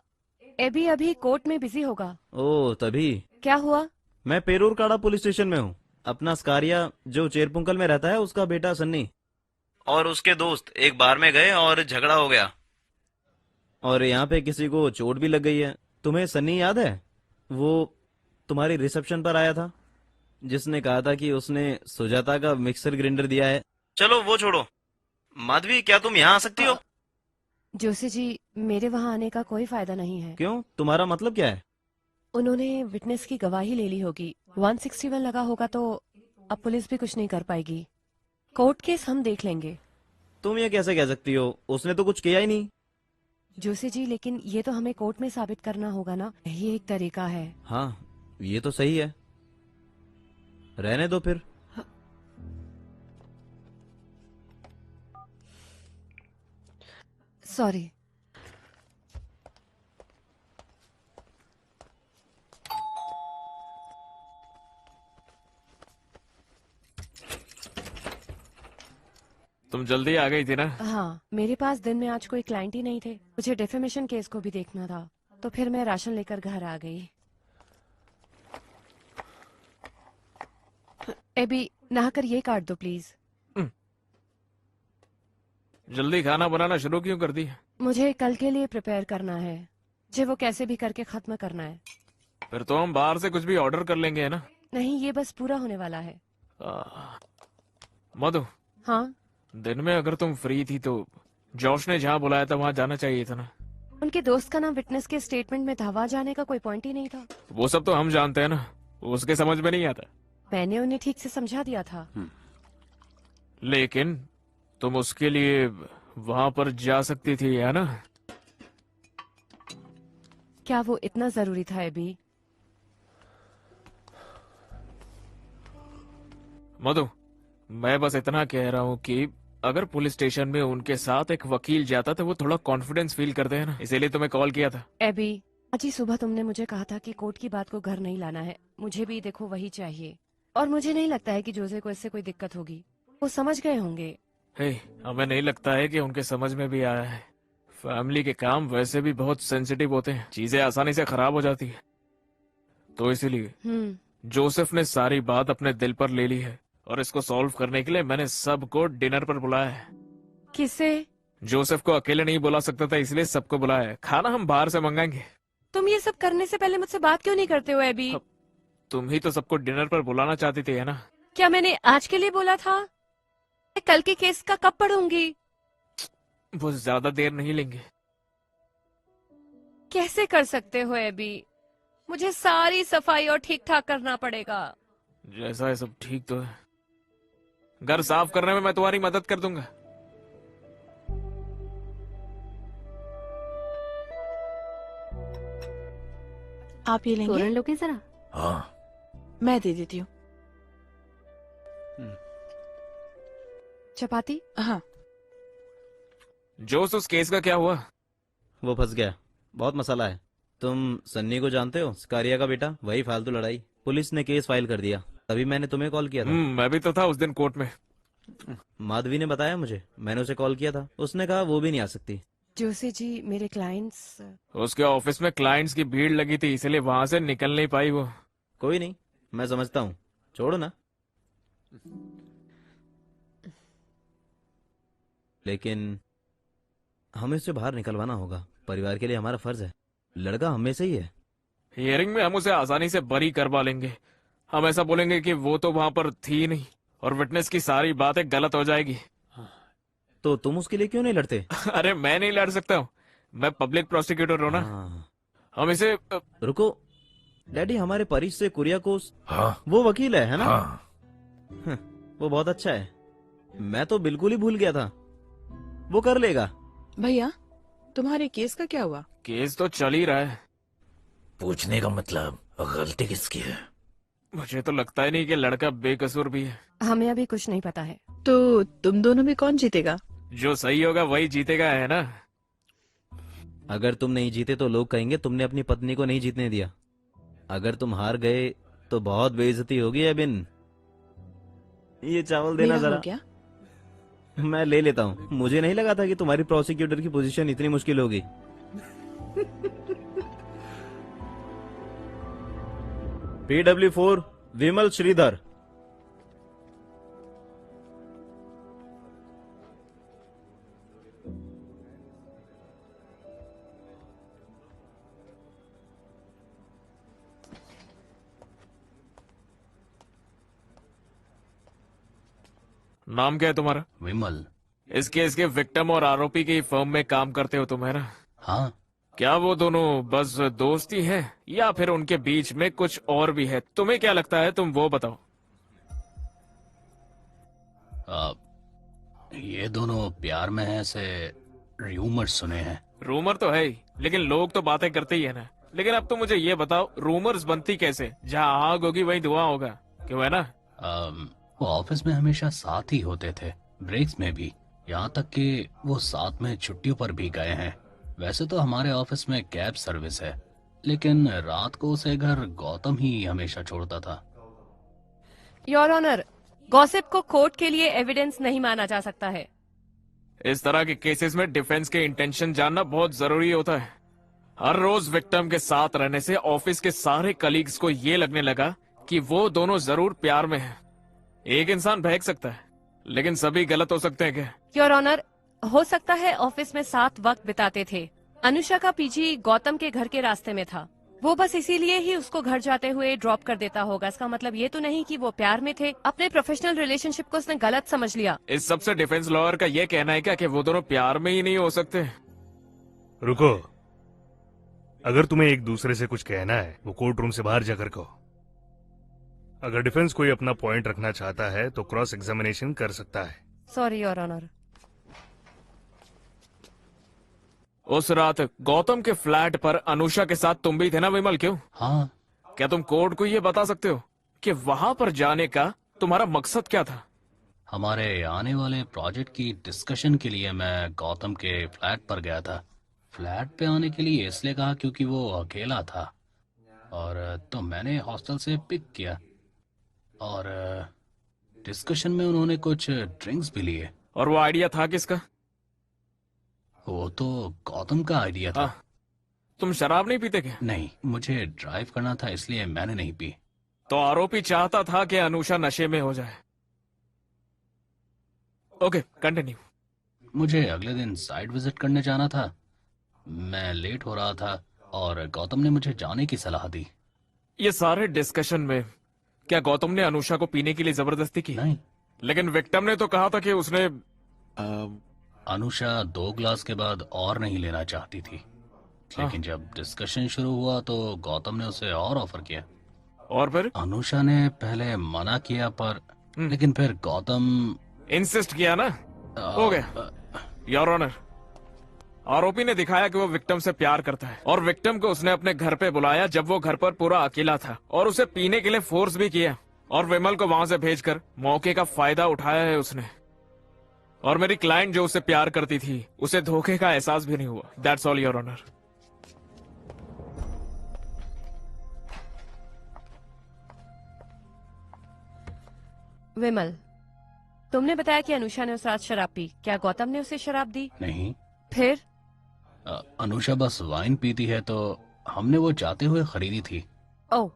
एबी अभी कोर्ट में बिजी होगा। ओह तभी। क्या हुआ? मैं पेरूर काड़ा पुलिस स्टेशन में हूँ। अपना स्कारिया जो चेरपुंकल में रहता है, उसका बेटा सन्नी और उसके दोस्त एक बार में गए और झगड़ा हो गया, और यहाँ पे किसी को चोट भी लग गई है। तुम्हें सन्नी याद है? वो तुम्हारी रिसेप्शन पर आया था, जिसने कहा था कि उसने सुजाता का मिक्सर ग्राइंडर दिया है। चलो वो छोड़ो, माधवी क्या तुम यहाँ आ सकती हो? जोसे जी, मेरे वहाँ आने का कोई फायदा नहीं है। क्यों, तुम्हारा मतलब क्या है? उन्होंने विटनेस की गवाही ले ली होगी। 161 लगा होगा तो अब पुलिस भी कुछ नहीं कर पाएगी। कोर्ट केस हम देख लेंगे। तुम ये कैसे कह सकती हो? उसने तो कुछ किया ही नहीं। जोशी जी, लेकिन ये तो हमें कोर्ट में साबित करना होगा ना, यही एक तरीका है। हाँ, ये तो सही है, रहने दो फिर। सॉरी। तुम जल्दी आ गई थी ना? हाँ, मेरे पास दिन में आज कोई क्लाइंट ही नहीं थे, मुझे डेफेमेशन केस को भी देखना था, तो फिर मैं राशन लेकर घर आ गई। एबी, नहाकर ये काट दो प्लीज। जल्दी खाना बनाना शुरू क्यों कर दी? मुझे कल के लिए प्रिपेयर करना है, मुझे वो कैसे भी करके खत्म करना है। फिर तो हम बाहर से कुछ भी ऑर्डर कर लेंगे, है ना? नहीं, ये बस पूरा होने वाला है। मधु, हाँ? दिन में अगर तुम फ्री थी तो जॉश ने जहाँ बुलाया था वहाँ जाना चाहिए था ना? उनके दोस्त का नाम विटनेस के स्टेटमेंट में था, वहाँ जाने का कोई पॉइंट ही नहीं था। वो सब तो हम जानते हैं ना, उसके समझ में नहीं आता। मैंने उन्हें ठीक से समझा दिया था। लेकिन तुम उसके लिए वहाँ पर जा सकती थी, है ना? क्या वो इतना जरूरी था एबी? मधु, मैं बस इतना कह रहा हूँ कि अगर पुलिस स्टेशन में उनके साथ एक वकील जाता तो वो थोड़ा कॉन्फिडेंस फील करते हैं ना, इसीलिए तुम्हें कॉल किया था। एबी, आज ही सुबह तुमने मुझे कहा था कि कोर्ट की बात को घर नहीं लाना है, मुझे भी देखो वही चाहिए, और मुझे नहीं लगता है कि जोसे को इससे कोई दिक्कत होगी, वो समझ गए होंगे। हे, हमें नहीं लगता है कि उनके समझ में भी आया है। फैमिली के काम वैसे भी बहुत सेंसिटिव होते हैं, चीजें आसानी से खराब हो जाती है, तो इसीलिए जोसेफ ने सारी बात अपने दिल पर ले ली है, और इसको सॉल्व करने के लिए मैंने सबको डिनर पर बुलाया है। किसे? जोसेफ को अकेले नहीं बुला सकता था, इसलिए सबको बुलाया है। खाना हम बाहर से मंगाएंगे। तुम ये सब करने से पहले मुझसे बात क्यों नहीं करते हो एबी? तुम ही तो सबको डिनर पर बुलाना चाहती थी, है ना? क्या मैंने आज के लिए बोला था? मैं कल के केस का कब पढ़ूंगी? वो ज्यादा देर नहीं लेंगे। कैसे कर सकते हो एबी? मुझे सारी सफाई और ठीक ठाक करना पड़ेगा। जैसा है सब ठीक तो है, घर साफ करने में मैं तुम्हारी मदद कर दूंगा। आप ये लेंगे? तोरण लोगे जरा? हाँ, मैं दे देती हूँ। चपाती? हाँ। जोश, उस केस का क्या हुआ? वो फंस गया, बहुत मसाला है। तुम सन्नी को जानते हो, स्कारिया का बेटा, वही फालतू लड़ाई। पुलिस ने केस फाइल कर दिया, तभी मैंने तुम्हें कॉल किया था। मैं भी तो था उस दिन कोर्ट में। माधवी ने बताया मुझे, मैंने उसे कॉल किया था, उसने कहा वो भी नहीं आ सकती। जोशी जी, मेरे क्लाइंट्स। उसके ऑफिस में क्लाइंट्स की भीड़ लगी थी, इसलिए वहां से निकल नहीं पाई वो। कोई नहीं, मैं समझता हूँ, छोड़ो ना। लेकिन हमें उसे बाहर निकलवाना होगा, परिवार के लिए हमारा फर्ज है। लड़का हमें से ही है। हियरिंग में हम उसे आसानी से बरी करवा लेंगे। हम ऐसा बोलेंगे कि वो तो वहां पर थी नहीं, और विटनेस की सारी बातें गलत हो जाएगी। तो तुम उसके लिए क्यों नहीं लड़ते? अरे मैं नहीं लड़ सकता हूँ, मैं पब्लिक प्रोसिक्यूटर हूँ ना। हम इसे रुको डैडी, हमारे परिस से कुरियाकोस, हाँ, वो वकील है ना? हाँ। वो बहुत अच्छा है, मैं तो बिल्कुल ही भूल गया था। वो कर लेगा। भैया, तुम्हारे केस का क्या हुआ? केस तो चल ही रहा है। पूछने का मतलब गलती किसकी है? मुझे तो लगता ही नहीं कि लड़का बेकसूर भी है। हमें अभी कुछ नहीं पता है। तो तुम दोनों में कौन जीतेगा? जो सही होगा वही जीतेगा, है ना? अगर तुम नहीं जीते तो लोग कहेंगे तुमने अपनी पत्नी को नहीं जीतने दिया। अगर तुम हार गए तो बहुत बेइज्जती होगी। एबिन, ये चावल देना मेरा जरा। हो गया? मैं ले लेता हूँ। मुझे नहीं लगा था कि तुम्हारी प्रोसिक्यूटर की पोजीशन इतनी मुश्किल होगी। PW4 विमल श्रीधर। नाम क्या है तुम्हारा? विमल। इस केस के विक्टिम और आरोपी की फर्म में काम करते हो तुम, है ना? हाँ। क्या वो दोनों बस दोस्त ही हैं या फिर उनके बीच में कुछ और भी है? तुम्हें क्या लगता है, तुम वो बताओ। ये दोनों प्यार में हैं, ऐसे रूमर सुने हैं। रूमर तो है ही, लेकिन लोग तो बातें करते ही है ना। लेकिन अब तो मुझे ये बताओ, रूमर्स बनती कैसे? जहाँ आग होगी वहीं धुआं होगा, क्यों है ना? वो ऑफिस में हमेशा साथ ही होते थे, ब्रेक्स में भी, यहाँ तक कि वो साथ में छुट्टियों पर भी गए हैं। वैसे तो हमारे ऑफिस में कैब सर्विस है, लेकिन रात को उसे घर गौतम ही हमेशा छोड़ता था। योर ऑनर, गॉसिप को कोर्ट के लिए एविडेंस नहीं माना जा सकता है। इस तरह के केसेस में डिफेंस के इंटेंशन जानना बहुत जरूरी होता है। हर रोज विक्टिम के साथ रहने से ऑफिस के सारे कलीग्स को ये लगने लगा कि वो दोनों जरूर प्यार में हैं। एक इंसान बहक सकता है, लेकिन सभी गलत हो सकते हैं क्या? योर ऑनर, हो सकता है ऑफिस में साथ वक्त बिताते थे। अनुषा का पीजी गौतम के घर के रास्ते में था, वो बस इसीलिए ही उसको घर जाते हुए ड्रॉप कर देता होगा। इसका मतलब ये तो नहीं कि वो प्यार में थे। अपने प्रोफेशनल रिलेशनशिप को उसने गलत समझ लिया। इस सबसे डिफेंस लॉयर का ये कहना है क्या कि वो दोनों प्यार में ही नहीं हो सकते? रुको, अगर तुम्हें एक दूसरे से कुछ कहना है वो कोर्ट रूम से बाहर जाकर कहो। अगर डिफेंस कोई अपना पॉइंट रखना चाहता है तो क्रॉस एग्जामिनेशन कर सकता है। Sorry your honour. उस रात गौतम के फ्लैट पर अनुषा के साथ तुम भी थे ना विमल? क्यों? हाँ। क्या तुम कोर्ट को ये बता सकते हो कि वहां पर जाने का तुम्हारा मकसद क्या था? हमारे आने वाले प्रोजेक्ट की डिस्कशन के लिए मैं गौतम के फ्लैट पर गया था। फ्लैट पे आने के लिए इसलिए कहा क्योंकि वो अकेला था, और तो मैंने हॉस्टल से पिक किया, और डिस्कशन में उन्होंने कुछ ड्रिंक्स भी लिए। और वो आइडिया था किसका? वो तो गौतम का आइडिया था। तुम शराब नहीं पीते क्या? नहीं, मुझे ड्राइव करना था इसलिए मैंने नहीं पी। तो आरोपी चाहता था कि अनुषा नशे में हो जाए। Okay, continue. मुझे अगले दिन साइट विजिट करने जाना था। मैं लेट हो रहा था और गौतम ने मुझे जाने की सलाह दी। ये सारे डिस्कशन में क्या गौतम ने अनुषा को पीने के लिए जबरदस्ती की? नहीं। लेकिन विक्टिम ने तो कहा था कि उसने अनुषा 2 ग्लास के बाद और नहीं लेना चाहती थी, लेकिन जब डिस्कशन शुरू हुआ तो गौतम ने उसे और ऑफर किया। और फिर अनुषा ने पहले मना किया, पर लेकिन फिर गौतम इंसिस्ट किया ना। हो गया योर ऑनर। आरोपी ने दिखाया कि वो विक्टिम से प्यार करता है, और विक्टिम को उसने अपने घर पे बुलाया जब वो घर पर पूरा अकेला था, और उसे पीने के लिए फोर्स भी किया, और विमल को वहां से भेजकर मौके का फायदा उठाया है उसने। और मेरी क्लाइंट जो उससे प्यार करती थी, उसे धोखे का एहसास भी नहीं हुआ। That's all your honour. Vimal, तुमने बताया कि अनुषा ने उस रात शराब पी। क्या गौतम ने उसे शराब दी? नहीं। फिर? अनुषा बस वाइन पीती है, तो हमने वो चाहते हुए खरीदी थी। ओह,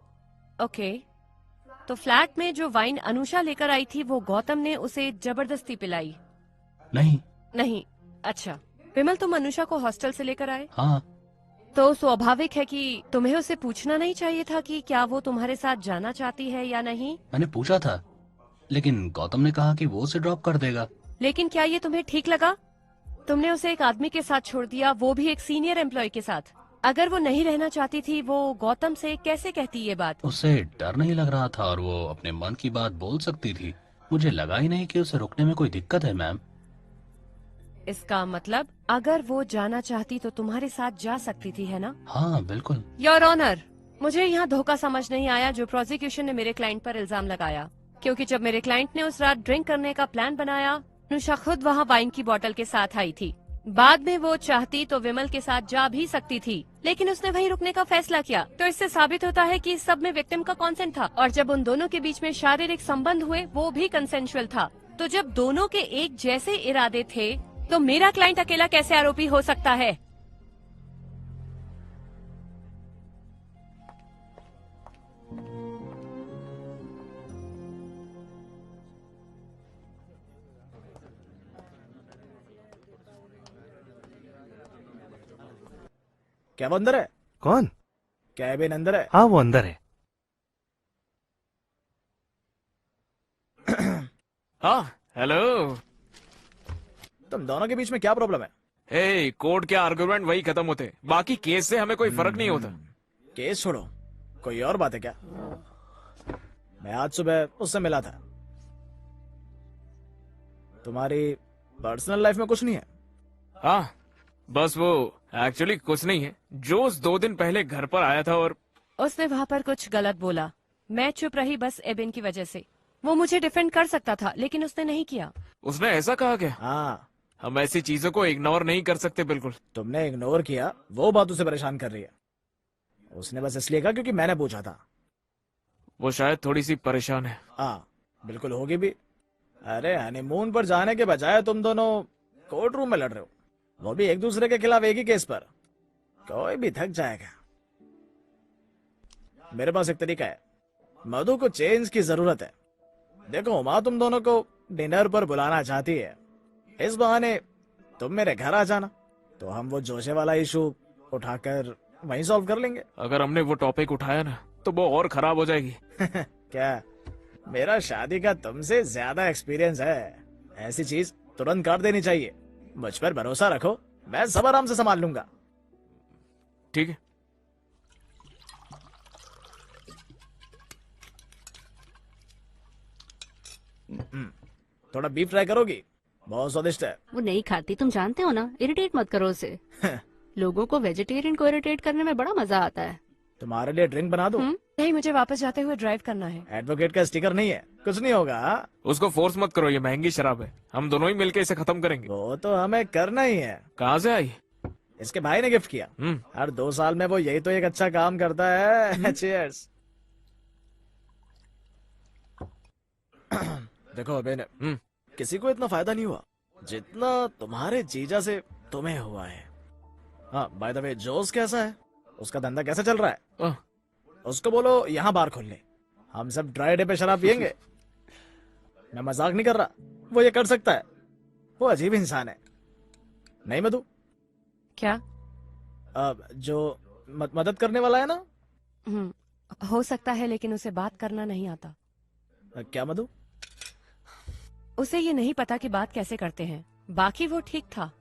ओके। तो फ्लैट में जो वाइन अनुषा लेकर आई थी वो गौतम ने उसे जबरदस्ती पिलाई? नहीं। नहीं। अच्छा विमल, तुम अनुषा को हॉस्टल से लेकर आए? हाँ। तो स्वाभाविक है कि तुम्हें उसे पूछना नहीं चाहिए था कि क्या वो तुम्हारे साथ जाना चाहती है या नहीं? मैंने पूछा था, लेकिन गौतम ने कहा कि वो उसे ड्रॉप कर देगा। लेकिन क्या ये तुम्हें ठीक लगा? तुमने उसे एक आदमी के साथ छोड़ दिया, वो भी एक सीनियर एम्प्लॉय के साथ। अगर वो नहीं रहना चाहती थी, वो गौतम से कैसे कहती ये बात? उसे डर नहीं लग रहा था और वो अपने मन की बात बोल सकती थी। मुझे लगा ही नहीं कि उसे रुकने में कोई दिक्कत है मैम। इसका मतलब अगर वो जाना चाहती तो तुम्हारे साथ जा सकती थी, है ना? हाँ बिल्कुल। योर ऑनर, मुझे यहाँ धोखा समझ नहीं आया जो प्रोसिक्यूशन ने मेरे क्लाइंट पर इल्जाम लगाया, क्योंकि जब मेरे क्लाइंट ने उस रात ड्रिंक करने का प्लान बनाया, अनुषा खुद वहाँ वाइन की बोतल के साथ आई थी। बाद में वो चाहती तो विमल के साथ जा भी सकती थी, लेकिन उसने वहीं रुकने का फैसला किया। तो इससे साबित होता है कि इस सब में विक्टिम का कॉन्सेंट था, और जब उन दोनों के बीच में शारीरिक संबंध हुए वो भी कंसेंशुअल था। तो जब दोनों के एक जैसे इरादे थे तो मेरा क्लाइंट अकेला कैसे आरोपी हो सकता है? क्या वो अंदर है? कौन? कैबिन अंदर है? हाँ वो अंदर है। हाँ हेलो। तुम दोनों के बीच में क्या प्रॉब्लम है? हे, कोर्ट के आर्गुमेंट वही खत्म होते, बाकी केस से हमें कोई फर्क नहीं होता। केस छोड़ो, कोई और बात है क्या? मैं आज सुबह उससे मिला था। तुम्हारी पर्सनल लाइफ में कुछ नहीं है? हाँ, बस वो एक्चुअली कुछ नहीं है। जोश 2 दिन पहले घर पर आया था और उसने वहाँ पर कुछ गलत बोला। मैं चुप रही बस एबिन की वजह से। वो मुझे डिफेंड कर सकता था लेकिन उसने नहीं किया। उसने ऐसा कहा क्या? हाँ, हम ऐसी चीजों को इग्नोर नहीं कर सकते बिल्कुल। तुमने इग्नोर किया, वो बात उसे परेशान कर रही है। उसने बस इसलिए कहा क्योंकि मैंने पूछा था। वो शायद थोड़ी सी परेशान है। हाँ, बिल्कुल होगी भी। अरे हनीमून पर जाने के बजाय तुम दोनों कोर्ट रूम में लड़ रहे हो, वो भी एक दूसरे के खिलाफ एक ही केस पर। कोई भी थक जाएगा। मेरे पास एक तरीका है। मधु को चेंज की जरूरत है। देखो माँ तुम दोनों को डिनर पर बुलाना चाहती है, इस बहाने तुम मेरे घर आ जाना, तो हम वो जोशे वाला इशू उठाकर वहीं सॉल्व कर लेंगे। अगर हमने वो टॉपिक उठाया ना तो वो और खराब हो जाएगी। क्या? मेरा शादी का तुमसे ज्यादा एक्सपीरियंस है। ऐसी चीज तुरंत कर देनी चाहिए। मुझ पर भरोसा रखो, मैं सब आराम से संभाल लूंगा। ठीक है। थोड़ा बीफ फ्राई करोगी? बहुत स्वादिष्ट है। वो नहीं खाती, तुम जानते हो ना। इरिटेट मत करो उसे। लोगों को वेजिटेरियन को इरिटेट करने में बड़ा मजा आता है। तुम्हारे लिए ड्रिंक बना दो? नहीं, मुझे वापस जाते हुए ड्राइव करना है। एडवोकेट का स्टिकर नहीं है, कुछ नहीं होगा। उसको फोर्स मत करो, ये महंगी शराब है। हम दोनों ही मिलकर इसे खत्म करेंगे। वो तो हमें करना ही है। कहाँ से आई? इसके भाई ने गिफ्ट किया। हर 2 साल में वो यही तो एक अच्छा काम करता है। चीयर्स। देखो अबे, किसी को इतना फायदा नहीं हुआ जितना तुम्हारे जीजा से तुम्हें हुआ है। हाँ, बाय द वे जोस कैसा है? उसका धंधा कैसा चल रहा है? उसको बोलो यहाँ बार खोल ले, हम सब ड्राई डे पे शराब पियेंगे। मैं मजाक नहीं कर रहा, वो ये कर सकता है। वो अजीब इंसान है, नहीं मधु? क्या? जो मदद करने वाला है ना। हो सकता है, लेकिन उसे बात करना नहीं आता। क्या मधु? उसे ये नहीं पता कि बात कैसे करते हैं। बाकी वो ठीक था।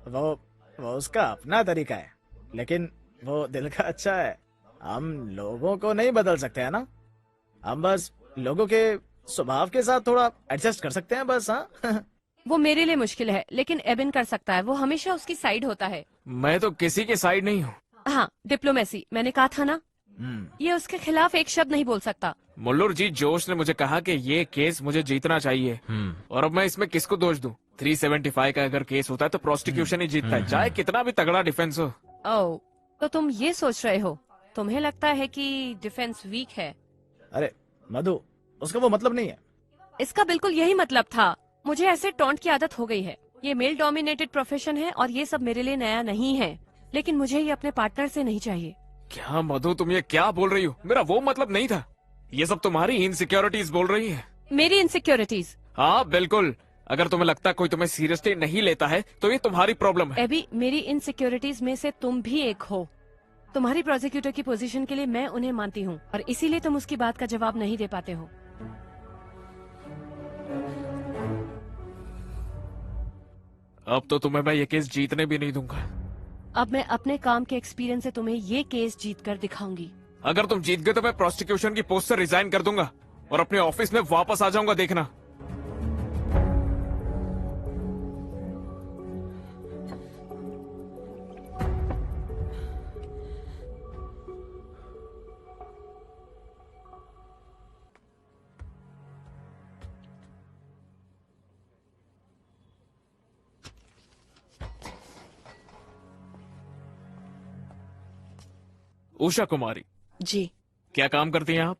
वो उसका अपना तरीका है, लेकिन वो दिल का अच्छा है। हम लोगों को नहीं बदल सकते है ना, हम बस लोगों के स्वभाव के साथ थोड़ा एडजस्ट कर सकते हैं बस। हाँ। वो मेरे लिए मुश्किल है, लेकिन एबिन कर सकता है। वो हमेशा उसकी साइड होता है। मैं तो किसी के साइड नहीं हूँ। हाँ, डिप्लोमेसी, मैंने कहा था ना। ये उसके खिलाफ एक शब्द नहीं बोल सकता। मुल्लुर जी, जोश ने मुझे कहा कि ये केस मुझे जीतना चाहिए, और अब मैं इसमें किसको दोष दूं? 375 का अगर केस होता है तो प्रोसिक्यूशन ही जीतता है, चाहे कितना भी तगड़ा डिफेंस हो। ओह, तो तुम ये सोच रहे हो? तुम्हें लगता है कि डिफेंस वीक है? अरे मधु, उसका वो मतलब नहीं है। इसका बिल्कुल यही मतलब था। मुझे ऐसे टॉन्ट की आदत हो गई है। ये मेल डोमिनेटेड प्रोफेशन है और ये सब मेरे लिए नया नहीं है, लेकिन मुझे ये अपने पार्टनर से नहीं चाहिए। क्या मधु, तुम ये क्या बोल रही हो? मेरा वो मतलब नहीं था। ये सब तुम्हारी इनसिक्योरिटीज बोल रही है। मेरी इनसिक्योरिटीज? हाँ बिल्कुल। अगर तुम्हें लगता है कोई तुम्हें सीरियसली नहीं लेता है तो ये तुम्हारी प्रॉब्लम है। एबी, मेरी इनसिक्योरिटीज में से तुम भी एक हो। तुम्हारी प्रोसिक्यूटर की पोजीशन के लिए मैं उन्हें मानती हूँ, और इसीलिए तुम उसकी बात का जवाब नहीं दे पाते हो। अब तो तुम्हें मैं ये केस जीतने भी नहीं दूंगा। अब मैं अपने काम के एक्सपीरियंस से तुम्हें ये केस जीत कर दिखाऊंगी। अगर तुम जीत गए तो मैं प्रोसिक्यूशन की पोस्ट से रिजाइन कर दूंगा और अपने ऑफिस में वापस आ जाऊंगा, देखना। उषा कुमारी जी। क्या काम करती हैं आप?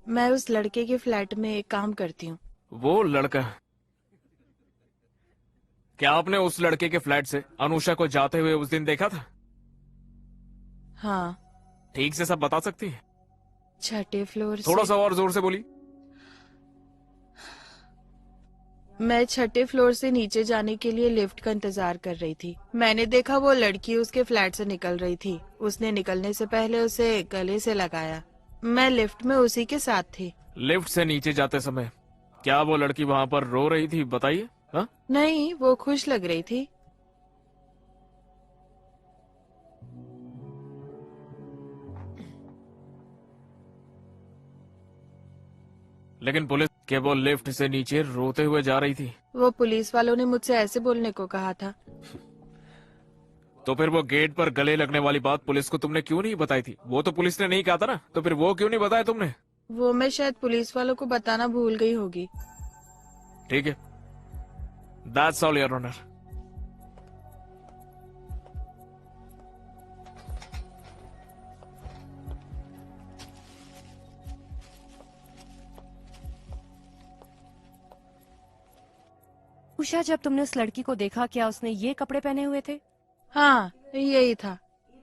मैं उस लड़के के फ्लैट में काम करती हूँ। वो लड़का? क्या आपने उस लड़के के फ्लैट से अनुषा को जाते हुए उस दिन देखा था? हाँ। ठीक से सब बता सकती है? 6ठे फ्लोर से। थोड़ा सा और जोर से बोली। मैं 6ठे फ्लोर से नीचे जाने के लिए लिफ्ट का इंतजार कर रही थी। मैंने देखा वो लड़की उसके फ्लैट से निकल रही थी। उसने निकलने से पहले उसे गले से लगाया। मैं लिफ्ट में उसी के साथ थी। लिफ्ट से नीचे जाते समय क्या वो लड़की वहाँ पर रो रही थी? बताइए। हाँ? नहीं, वो खुश लग रही थी। लेकिन पुलिस कि वो लिफ्ट से नीचे रोते हुए जा रही थी। वो पुलिस वालों ने मुझसे ऐसे बोलने को कहा था। तो फिर वो गेट पर गले लगने वाली बात पुलिस को तुमने क्यों नहीं बताई थी? वो तो पुलिस ने नहीं कहा था ना, तो फिर वो क्यों नहीं बताया तुमने? वो मैं शायद पुलिस वालों को बताना भूल गई होगी। ठीक है, that's all your honour. Usha, जब तुमने उस लड़की को देखा, क्या उसने ये कपड़े पहने हुए थे? हाँ, यही था।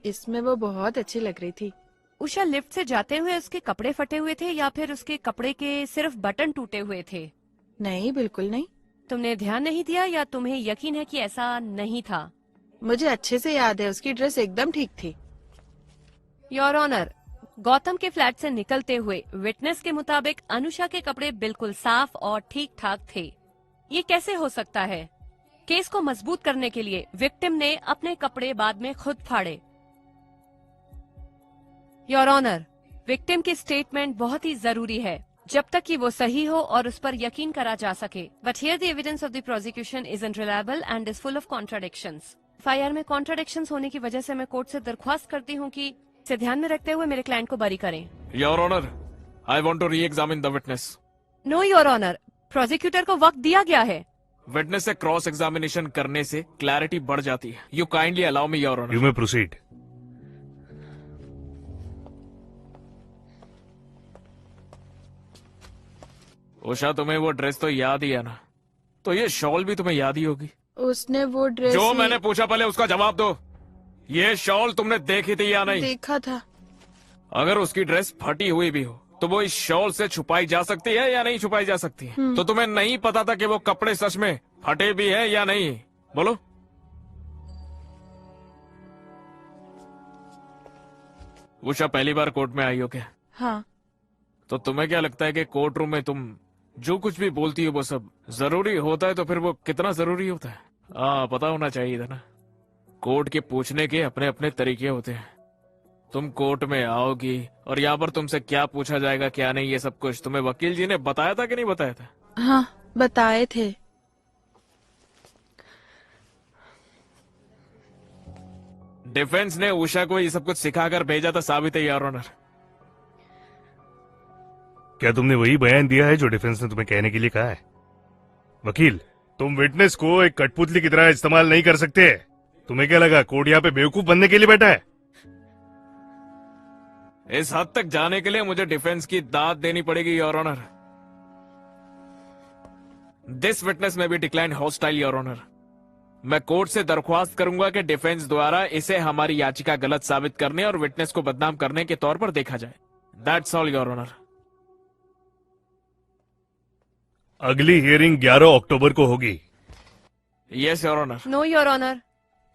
इसमें वो बहुत अच्छी लग रही थी। उषा, लिफ्ट से जाते हुए उसके कपड़े फटे हुए थे या फिर उसके कपड़े के सिर्फ बटन टूटे हुए थे? नहीं, बिल्कुल नहीं। तुमने ध्यान नहीं दिया या तुम्हें यकीन है कि ऐसा नहीं था? मुझे अच्छे से याद है, उसकी ड्रेस एकदम ठीक थी। योर ऑनर, गौतम के फ्लैट से निकलते हुए विटनेस के मुताबिक अनुषा के कपड़े बिल्कुल साफ और ठीक ठाक थे। ये कैसे हो सकता है? केस को मजबूत करने के लिए विक्टिम ने अपने कपड़े बाद में खुद फाड़े। योर ऑनर, विक्टिम की स्टेटमेंट बहुत ही जरूरी है जब तक कि वो सही हो और उस पर यकीन करा जा सके। But here the evidence of the prosecution is unreliable and is full of contradictions. FIR में कॉन्ट्राडिक्शंस होने की वजह से मैं कोर्ट से दरख्वास्त करती हूँ कि इसे ध्यान में रखते हुए मेरे क्लाइंट को बरी करें। Your honour, I want to re examine the witness. No your honour, prosecutor को वक्त दिया गया है। विटनेस से क्रॉस एग्जामिनेशन करने से क्लैरिटी बढ़ जाती है। You kindly allow me your honour. You may proceed. Usha, तुम्हें वो ड्रेस तो याद ही है ना? तो ये शॉल भी तुम्हें याद ही होगी। उसने वो ड्रेस जो मैंने पूछा पहले उसका जवाब दो। ये शॉल तुमने देखी थी या नहीं? देखा था। अगर उसकी ड्रेस फटी हुई भी हो तो वो इस शॉल से छुपाई जा सकती है या नहीं छुपाई जा सकती है? तो तुम्हें नहीं पता था कि वो कपड़े सच में फटे भी है या नहीं? बोलो। उषा, पहली बार कोर्ट में आई हो क्या? हाँ। तो तुम्हें क्या लगता है कि कोर्ट रूम में तुम जो कुछ भी बोलती हो वो सब जरूरी होता है? तो फिर वो कितना जरूरी होता है? पता होना चाहिए था ना। कोर्ट के पूछने के अपने अपने तरीके होते हैं। तुम कोर्ट में आओगी और यहाँ पर तुमसे क्या पूछा जाएगा क्या नहीं, ये सब कुछ तुम्हें वकील जी ने बताया था कि नहीं बताया था? हाँ, बताए थे। डिफेंस ने उषा को ये सब कुछ सिखाकर भेजा था, साबित है योर ऑनर। क्या तुमने वही बयान दिया है जो डिफेंस ने तुम्हें कहने के लिए कहा है? वकील, तुम विटनेस को एक कठपुतली की तरह इस्तेमाल नहीं कर सकते। तुम्हें क्या लगा कोर्ट यहाँ पे बेवकूफ बनने के लिए बैठा है? इस हद तक जाने के लिए मुझे डिफेंस की दाद देनी पड़ेगी योर ऑनर। दिस विटनेस में भी डिक्लाइन हॉस्टाइल योर ऑनर। मैं कोर्ट से दरख्वास्त करूंगा कि डिफेंस द्वारा इसे हमारी याचिका गलत साबित करने और विटनेस को बदनाम करने के तौर पर देखा जाए। That's all your honour. अगली हियरिंग 11 अक्टूबर को होगी। Yes your honour. No your honour.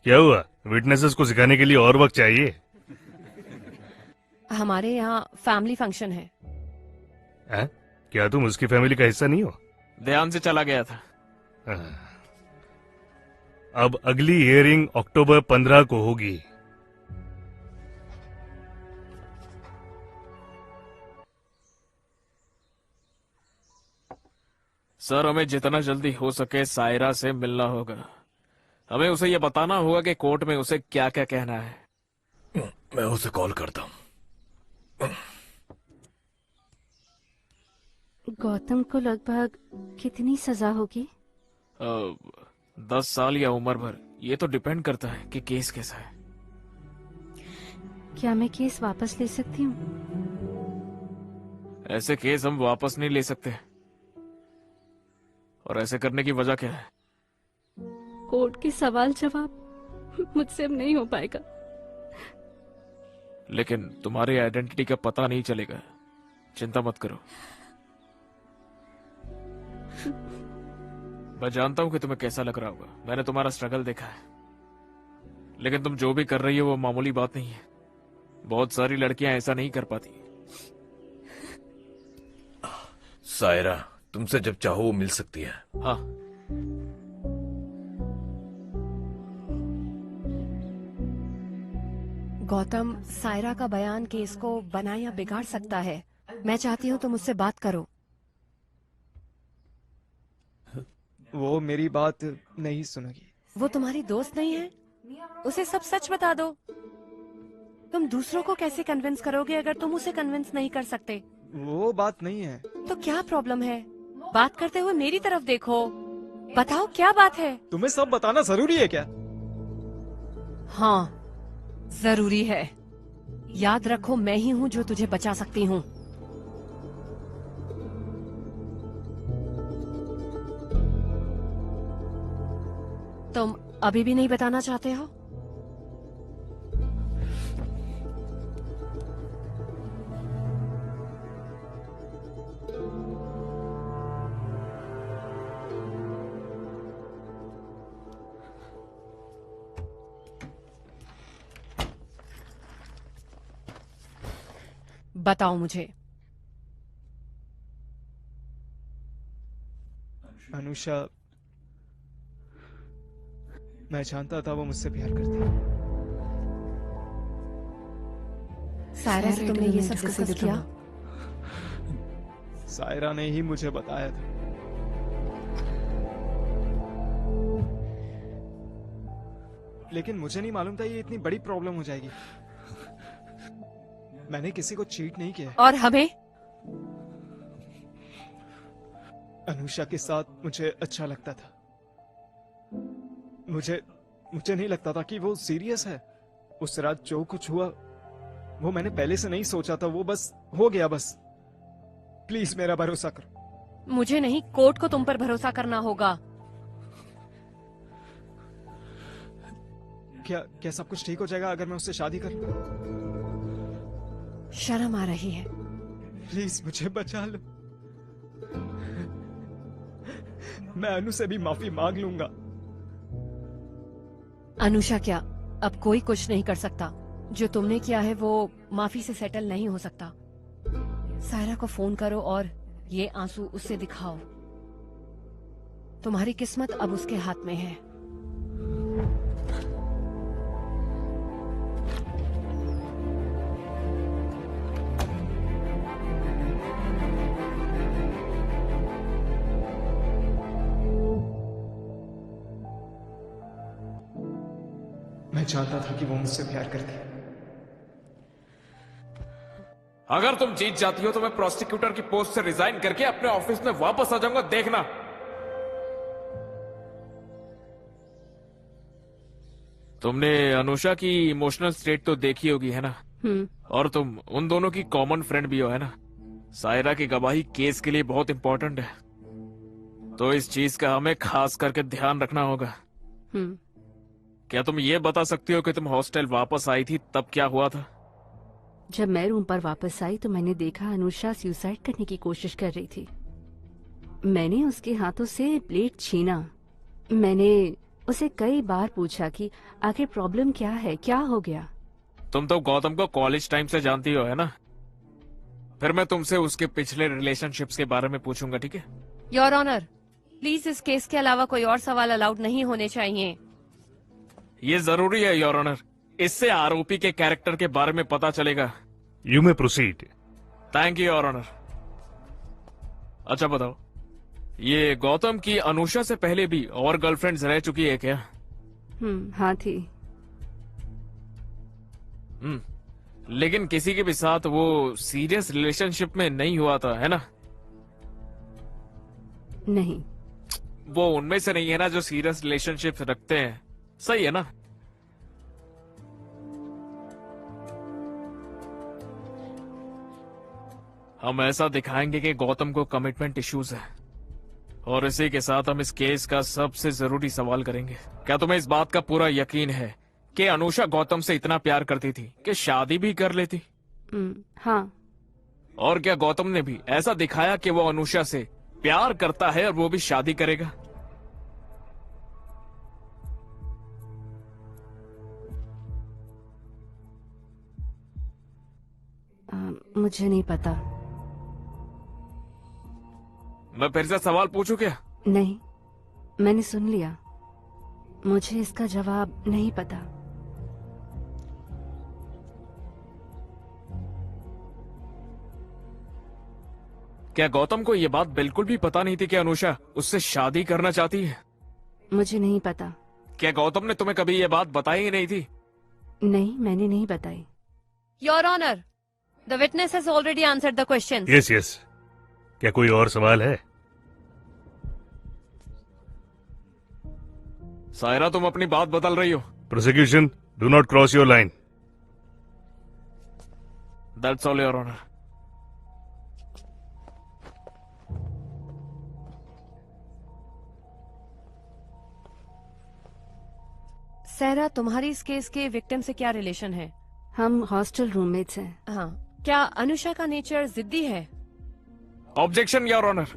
क्या हुआ? विटनेसेस को सिखाने के लिए और वक्त चाहिए? हमारे यहाँ फैमिली फंक्शन है। क्या तुम उसकी फैमिली का हिस्सा नहीं हो? ध्यान से चला गया था। अब अगली हियरिंग अक्टूबर 15 को होगी। सर, हमें जितना जल्दी हो सके सायरा से मिलना होगा। हमें उसे यह बताना होगा कि कोर्ट में उसे क्या क्या कहना है। मैं उसे कॉल करता हूँ। गौतम को लगभग कितनी सजा होगी? 10 साल या उम्र भर, ये तो डिपेंड करता है कि केस कैसा है। क्या मैं केस वापस ले सकती हूँ? ऐसे केस हम वापस नहीं ले सकते। और ऐसे करने की वजह क्या है? कोर्ट के सवाल जवाब मुझसे अब नहीं हो पाएगा। लेकिन तुम्हारी आइडेंटिटी का पता नहीं चलेगा। चिंता मत करो। मैं जानता हूं कि तुम्हें कैसा लग रहा होगा। मैंने तुम्हारा स्ट्रगल देखा है। लेकिन तुम जो भी कर रही हो वो मामूली बात नहीं है। बहुत सारी लड़कियां ऐसा नहीं कर पाती। सायरा तुमसे जब चाहो वो मिल सकती है। हाँ। गौतम, सायरा का बयान केस को बना या बिगाड़ सकता है। मैं चाहती हूँ तुम उससे बात करो। वो मेरी बात नहीं सुनेगी। वो तुम्हारी दोस्त नहीं है? उसे सब सच बता दो। तुम दूसरों को कैसे कन्विंस करोगे अगर तुम उसे कन्विंस नहीं कर सकते? वो बात नहीं है। तो क्या प्रॉब्लम है? बात करते हुए मेरी तरफ देखो, बताओ क्या बात है? तुम्हें सब बताना जरूरी है क्या? हाँ, जरूरी है। याद रखो, मैं ही हूँ जो तुझे बचा सकती हूँ। तुम अभी भी नहीं बताना चाहते हो? बताओ मुझे। अनुषा, मैं जानता था वो मुझसे प्यार करती है। सायरा से तुमने ये सब डिस्कस किया? सायरा ने ही मुझे बताया था। लेकिन मुझे नहीं मालूम था ये इतनी बड़ी प्रॉब्लम हो जाएगी। मैंने किसी को चीट नहीं किया। और हमें? अनुषा के साथ मुझे अच्छा लगता था। मुझे नहीं लगता था कि वो सीरियस है। उस रात जो कुछ हुआ वो मैंने पहले से नहीं सोचा था। वो बस हो गया बस। प्लीज मेरा भरोसा करो। मुझे नहीं, कोर्ट को तुम पर भरोसा करना होगा। क्या सब कुछ ठीक हो जाएगा अगर मैं उससे शादी कर लूं? शर्म आ रही है। प्लीज मुझे बचा लो। मैं अनु से भी माफी मांग लूंगा। अनुषा क्या, अब कोई कुछ नहीं कर सकता। जो तुमने किया है वो माफी से सेटल नहीं हो सकता। सायरा को फोन करो और ये आंसू उससे दिखाओ। तुम्हारी किस्मत अब उसके हाथ में है। मैं चाहता था कि वो मुझसे प्यार करती। अगर तुम जीत जाती हो तो मैं प्रोसिक्यूटर की पोस्ट से रिजाइन करके अपने ऑफिस में वापस आ जाऊंगा, देखना। तुमने अनुषा की इमोशनल स्टेट तो देखी होगी, है ना? और तुम उन दोनों की कॉमन फ्रेंड भी हो, है ना? सायरा की गवाही केस के लिए बहुत इंपॉर्टेंट है, तो इस चीज का हमें खास करके ध्यान रखना होगा। क्या तुम ये बता सकती हो कि तुम हॉस्टल वापस आई थी तब क्या हुआ था? जब मैं रूम पर वापस आई तो मैंने देखा अनुषा सुसाइड करने की कोशिश कर रही थी। मैंने उसके हाथों से प्लेट छीना। मैंने उसे कई बार पूछा कि आखिर प्रॉब्लम क्या है, क्या हो गया। तुम तो गौतम को कॉलेज टाइम से जानती हो, है ना? फिर मैं तुमसे उसके पिछले रिलेशनशिप्स के बारे में पूछूंगा, ठीक है? योर ऑनर, प्लीज इस केस के अलावा कोई और सवाल अलाउड नहीं होने चाहिए। ये जरूरी है योर ऑनर। इससे आरोपी के कैरेक्टर के बारे में पता चलेगा। You may proceed. Thank you your honour. अच्छा बताओ, ये गौतम की अनुषा से पहले भी और गर्लफ्रेंड्स रह चुकी है क्या? हाँ थी। लेकिन किसी के भी साथ वो सीरियस रिलेशनशिप में नहीं हुआ था, है ना? नहीं। वो उनमें से नहीं है ना जो सीरियस रिलेशनशिप रखते हैं, सही है ना? हम ऐसा दिखाएंगे कि गौतम को कमिटमेंट इश्यूज है, और इसी के साथ हम इस केस का सबसे जरूरी सवाल करेंगे। क्या तुम्हें इस बात का पूरा यकीन है कि अनुषा गौतम से इतना प्यार करती थी कि शादी भी कर लेती? हाँ। और क्या गौतम ने भी ऐसा दिखाया कि वो अनुषा से प्यार करता है और वो भी शादी करेगा? मुझे नहीं पता। मैं फिर से सवाल पूछूं क्या? नहीं, मैंने सुन लिया। मुझे इसका जवाब नहीं पता। क्या गौतम को ये बात बिल्कुल भी पता नहीं थी कि अनुषा उससे शादी करना चाहती है? मुझे नहीं पता। क्या गौतम ने तुम्हें कभी ये बात बताई ही नहीं थी? नहीं, मैंने नहीं बताई। Your honour, the witness has already answered the question. Yes yes. क्या कोई और सवाल है? सायरा, तुम अपनी बात बदल रही हो। Prosecution, do not cross your line. That's all your honour. Saira, तुम्हारी इस केस के विक्टिम से क्या रिलेशन है? हम हॉस्टल रूममेट्स हैं। हाँ, क्या अनुषा का नेचर जिद्दी है? Objection your honour.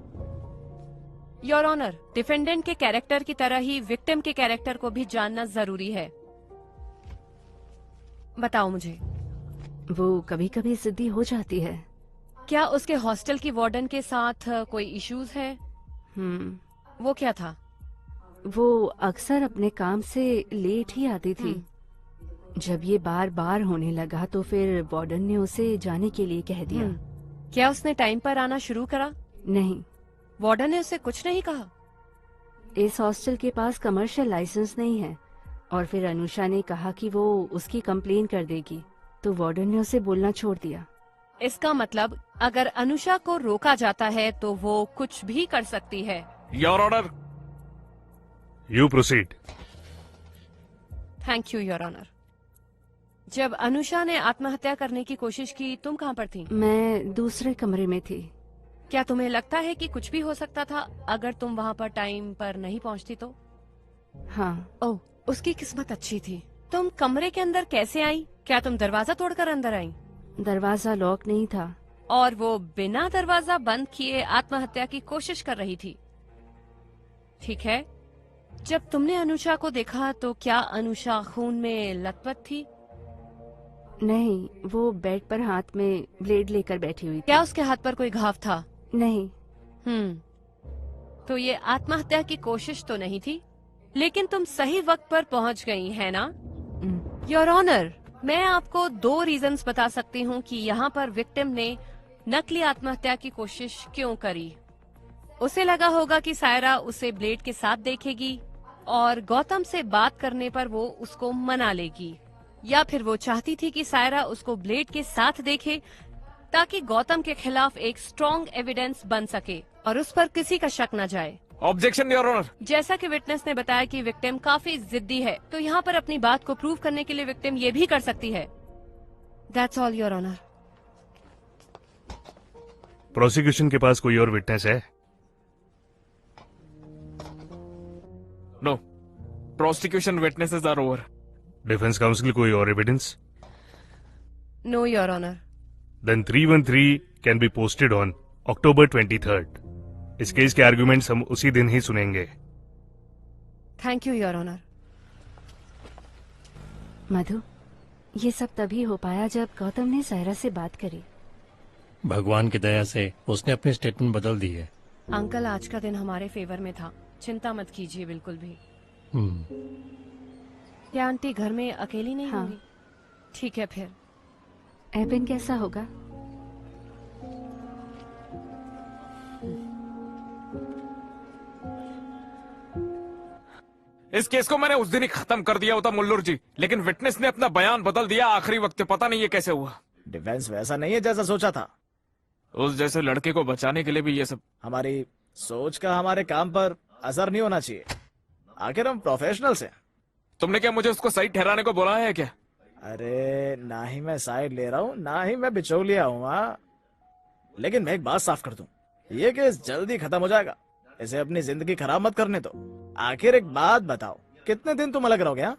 Your honour, defendant के कैरेक्टर की तरह ही विक्टिम के कैरेक्टर को भी जानना जरूरी है। बताओ मुझे। वो कभी कभी जिद्दी हो जाती है। क्या उसके हॉस्टल की वार्डन के साथ कोई इश्यूज है? वो क्या था? वो अक्सर अपने काम से लेट ही आती थी। जब ये बार बार होने लगा तो फिर वार्डन ने उसे जाने के लिए कह दिया। क्या उसने टाइम पर आना शुरू करा? नहीं। वार्डन ने उसे कुछ नहीं कहा? इस हॉस्टल के पास कमर्शियल लाइसेंस नहीं है और फिर अनुषा ने कहा कि वो उसकी कंप्लेन कर देगी, तो वार्डन ने उसे बोलना छोड़ दिया। इसका मतलब अगर अनुषा को रोका जाता है तो वो कुछ भी कर सकती है। Your honour. You proceed. Thank you your honour. जब अनुषा ने आत्महत्या करने की कोशिश की, तुम कहाँ पर थी? मैं दूसरे कमरे में थी। क्या तुम्हें लगता है कि कुछ भी हो सकता था अगर तुम वहाँ पर टाइम पर नहीं पहुँचती तो? हाँ। ओह, उसकी किस्मत अच्छी थी। तुम कमरे के अंदर कैसे आई? क्या तुम दरवाजा तोड़कर अंदर आई? दरवाजा लॉक नहीं था। और वो बिना दरवाजा बंद किए आत्महत्या की कोशिश कर रही थी। ठीक है, जब तुमने अनुषा को देखा तो क्या अनुषा खून में लथपथ थी? नहीं, वो बेड पर हाथ में ब्लेड लेकर बैठी हुई थी। क्या उसके हाथ पर कोई घाव था? नहीं। तो ये आत्महत्या की कोशिश तो नहीं थी, लेकिन तुम सही वक्त पर पहुंच गई है ना? योर ऑनर, मैं आपको 2 रीजंस बता सकती हूँ कि यहाँ पर विक्टिम ने नकली आत्महत्या की कोशिश क्यों करी। उसे लगा होगा कि सायरा उसे ब्लेड के साथ देखेगी और गौतम से बात करने पर वो उसको मना लेगी, या फिर वो चाहती थी कि सायरा उसको ब्लेड के साथ देखे ताकि गौतम के खिलाफ एक स्ट्रॉन्ग एविडेंस बन सके और उस पर किसी का शक न जाए। Objection your honour. जैसा कि विटनेस ने बताया कि विक्टिम काफी जिद्दी है, तो यहाँ पर अपनी बात को प्रूव करने के लिए विक्टिम ये भी कर सकती है। That's all your honour. Prosecution के पास कोई और विटनेस है? No, prosecution witnesses are over. Defence council कोई और evidence? No your honour. Then 313 can be posted on October 23rd। इस केस के आर्गुमेंट्स हम उसी दिन ही सुनेंगे। Thank you your honour. Madhu, ये सब तभी हो पाया जब गौतम ने सायरा से बात करी। भगवान की दया से उसने अपनी स्टेटमेंट बदल दी है। अंकल, आज का दिन हमारे फेवर में था, चिंता मत कीजिए बिल्कुल भी। क्या आंटी घर में अकेली नहीं होंगी? ठीक है फिर। एबिन कैसा होगा? इस केस को मैंने उस दिन ही खत्म कर दिया होता मुल्लुर जी, लेकिन विटनेस ने अपना बयान बदल दिया आखिरी वक्त। पता नहीं ये कैसे हुआ। डिफेंस वैसा नहीं है जैसा सोचा था। उस जैसे लड़के को बचाने के लिए भी ये सब। हमारी सोच का हमारे काम पर असर नहीं होना चाहिए। आखिर हम प्रोफेशनल्स हैं। तुमने क्या मुझे उसको सही ठहराने को बोला है क्या? अरे ना ही मैं साइड ले रहा हूँ, ना ही मैं बिचौलिया हूँ। लेकिन मैं एक बात साफ कर दूं, ये केस जल्दी खत्म हो जाएगा। इसे अपनी जिंदगी खराब मत करने दो। आखिर एक बात बताओ, कितने दिन तुम अलग रहोगे?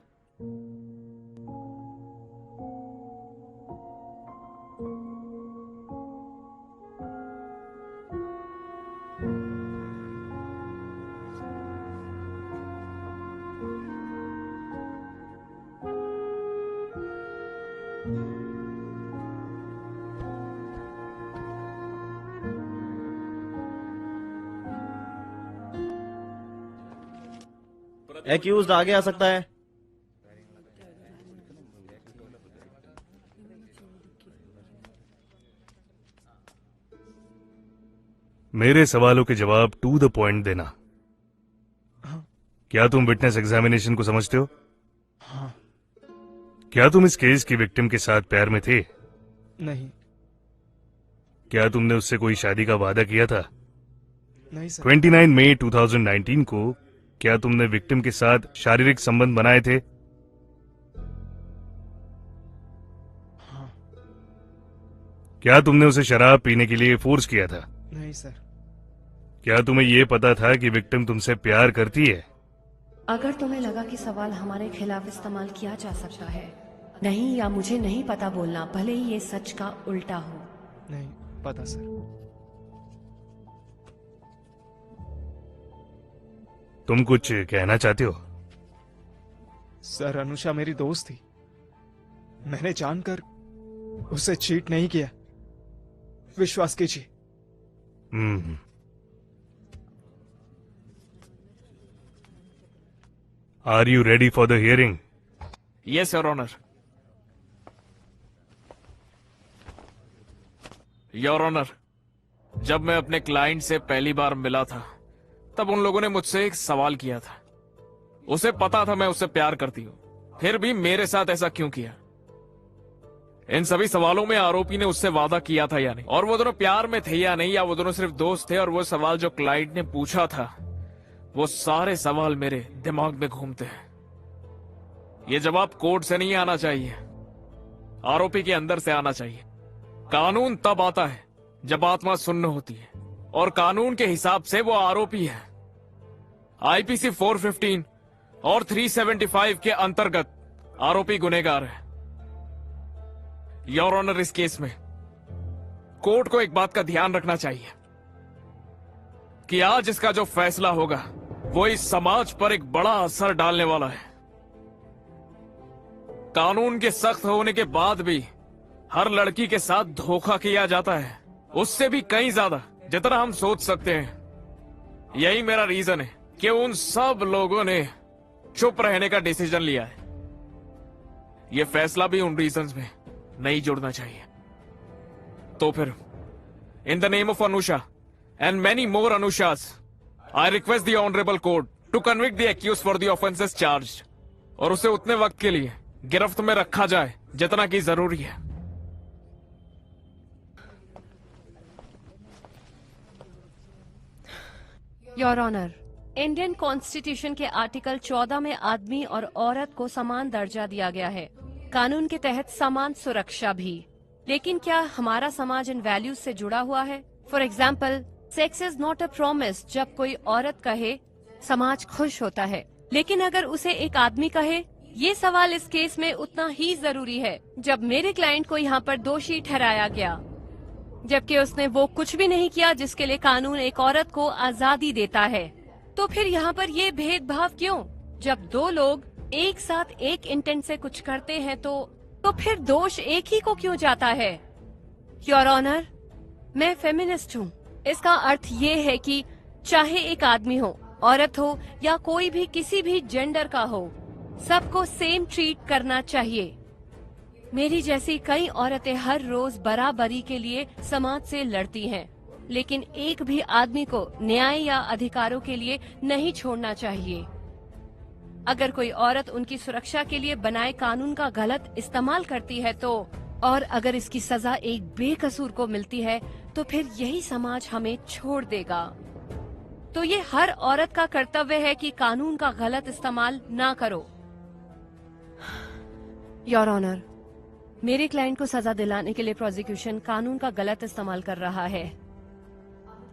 एक्यूज्ड आगे आ सकता है। मेरे सवालों के जवाब टू द पॉइंट देना। हाँ। क्या तुम विटनेस एग्जामिनेशन को समझते हो? हाँ। क्या तुम इस केस की विक्टिम के साथ प्यार में थे? नहीं। क्या तुमने उससे कोई शादी का वादा किया था? नहीं सर। 29 मई 2019 को क्या तुमने विक्टिम के साथ शारीरिक संबंध बनाए थे? हाँ। क्या तुमने उसे शराब पीने के लिए फोर्स किया था? नहीं सर। क्या तुम्हें यह पता था कि विक्टिम तुमसे प्यार करती है? अगर तुम्हें लगा कि सवाल हमारे खिलाफ इस्तेमाल किया जा सकता है, नहीं या मुझे नहीं पता बोलना, भले ही ये सच का उल्टा हो। नहीं पता सर। तुम कुछ कहना चाहते हो? सर अनुषा मेरी दोस्त थी, मैंने जानकर उसे चीट नहीं किया, विश्वास कीजिए। Are you ready for the hearing? Yes your honour. Your honour, जब मैं अपने क्लाइंट से पहली बार मिला था तब उन लोगों ने मुझसे एक सवाल किया था। उसे पता था मैं उससे प्यार करती हूं, फिर भी मेरे साथ ऐसा क्यों किया? इन सभी सवालों में आरोपी ने उससे वादा किया था या नहीं, और वो दोनों प्यार में थे या नहीं, या वो दोनों सिर्फ दोस्त थे। और वो सवाल जो क्लाइंट ने पूछा था, वो सारे सवाल मेरे दिमाग में घूमते हैं। ये जवाब कोर्ट से नहीं आना चाहिए, आरोपी के अंदर से आना चाहिए। कानून तब आता है जब आत्मा सुन्न होती है, और कानून के हिसाब से वो आरोपी है। आईपीसी 415 और 375 के अंतर्गत आरोपी गुनहगार है। योर ऑनर, इस केस में कोर्ट को एक बात का ध्यान रखना चाहिए कि आज इसका जो फैसला होगा वो इस समाज पर एक बड़ा असर डालने वाला है। कानून के सख्त होने के बाद भी हर लड़की के साथ धोखा किया जाता है, उससे भी कहीं ज्यादा जितना हम सोच सकते हैं। यही मेरा रीजन है कि उन सब लोगों ने चुप रहने का डिसीजन लिया है। यह फैसला भी उन रीजंस में नहीं जुड़ना चाहिए। तो फिर in the name of Anusha and many more Anushas, I request the honourable court to convict the accuse for the offences charged, और उसे उतने वक्त के लिए गिरफ्त में रखा जाए जितना की जरूरी है। योर ऑनर, इंडियन कॉन्स्टिट्यूशन के आर्टिकल 14 में आदमी और औरत को समान दर्जा दिया गया है, कानून के तहत समान सुरक्षा भी। लेकिन क्या हमारा समाज इन वैल्यूज से जुड़ा हुआ है? For example, sex is not a promise. जब कोई औरत कहे समाज खुश होता है, लेकिन अगर उसे एक आदमी कहे, ये सवाल इस केस में उतना ही जरूरी है। जब मेरे क्लाइंट को यहाँ पर दोषी ठहराया गया, जबकि उसने वो कुछ भी नहीं किया जिसके लिए कानून एक औरत को आजादी देता है, तो फिर यहाँ पर ये भेदभाव क्यों? जब दो लोग एक साथ एक इंटेंट से कुछ करते हैं तो फिर दोष एक ही को क्यों जाता है? योर ऑनर, मैं फेमिनिस्ट हूँ। इसका अर्थ ये है कि चाहे एक आदमी हो, औरत हो या कोई भी किसी भी जेंडर का हो, सबको सेम ट्रीट करना चाहिए। मेरी जैसी कई औरतें हर रोज बराबरी के लिए समाज से लड़ती हैं, लेकिन एक भी आदमी को न्याय या अधिकारों के लिए नहीं छोड़ना चाहिए। अगर कोई औरत उनकी सुरक्षा के लिए बनाए कानून का गलत इस्तेमाल करती है तो, और अगर इसकी सजा एक बेकसूर को मिलती है, तो फिर यही समाज हमें छोड़ देगा। तो ये हर औरत का कर्तव्य है कि कानून का गलत इस्तेमाल ना करो। योर ऑनर, मेरे क्लाइंट को सजा दिलाने के लिए प्रोसिक्यूशन कानून का गलत इस्तेमाल कर रहा है।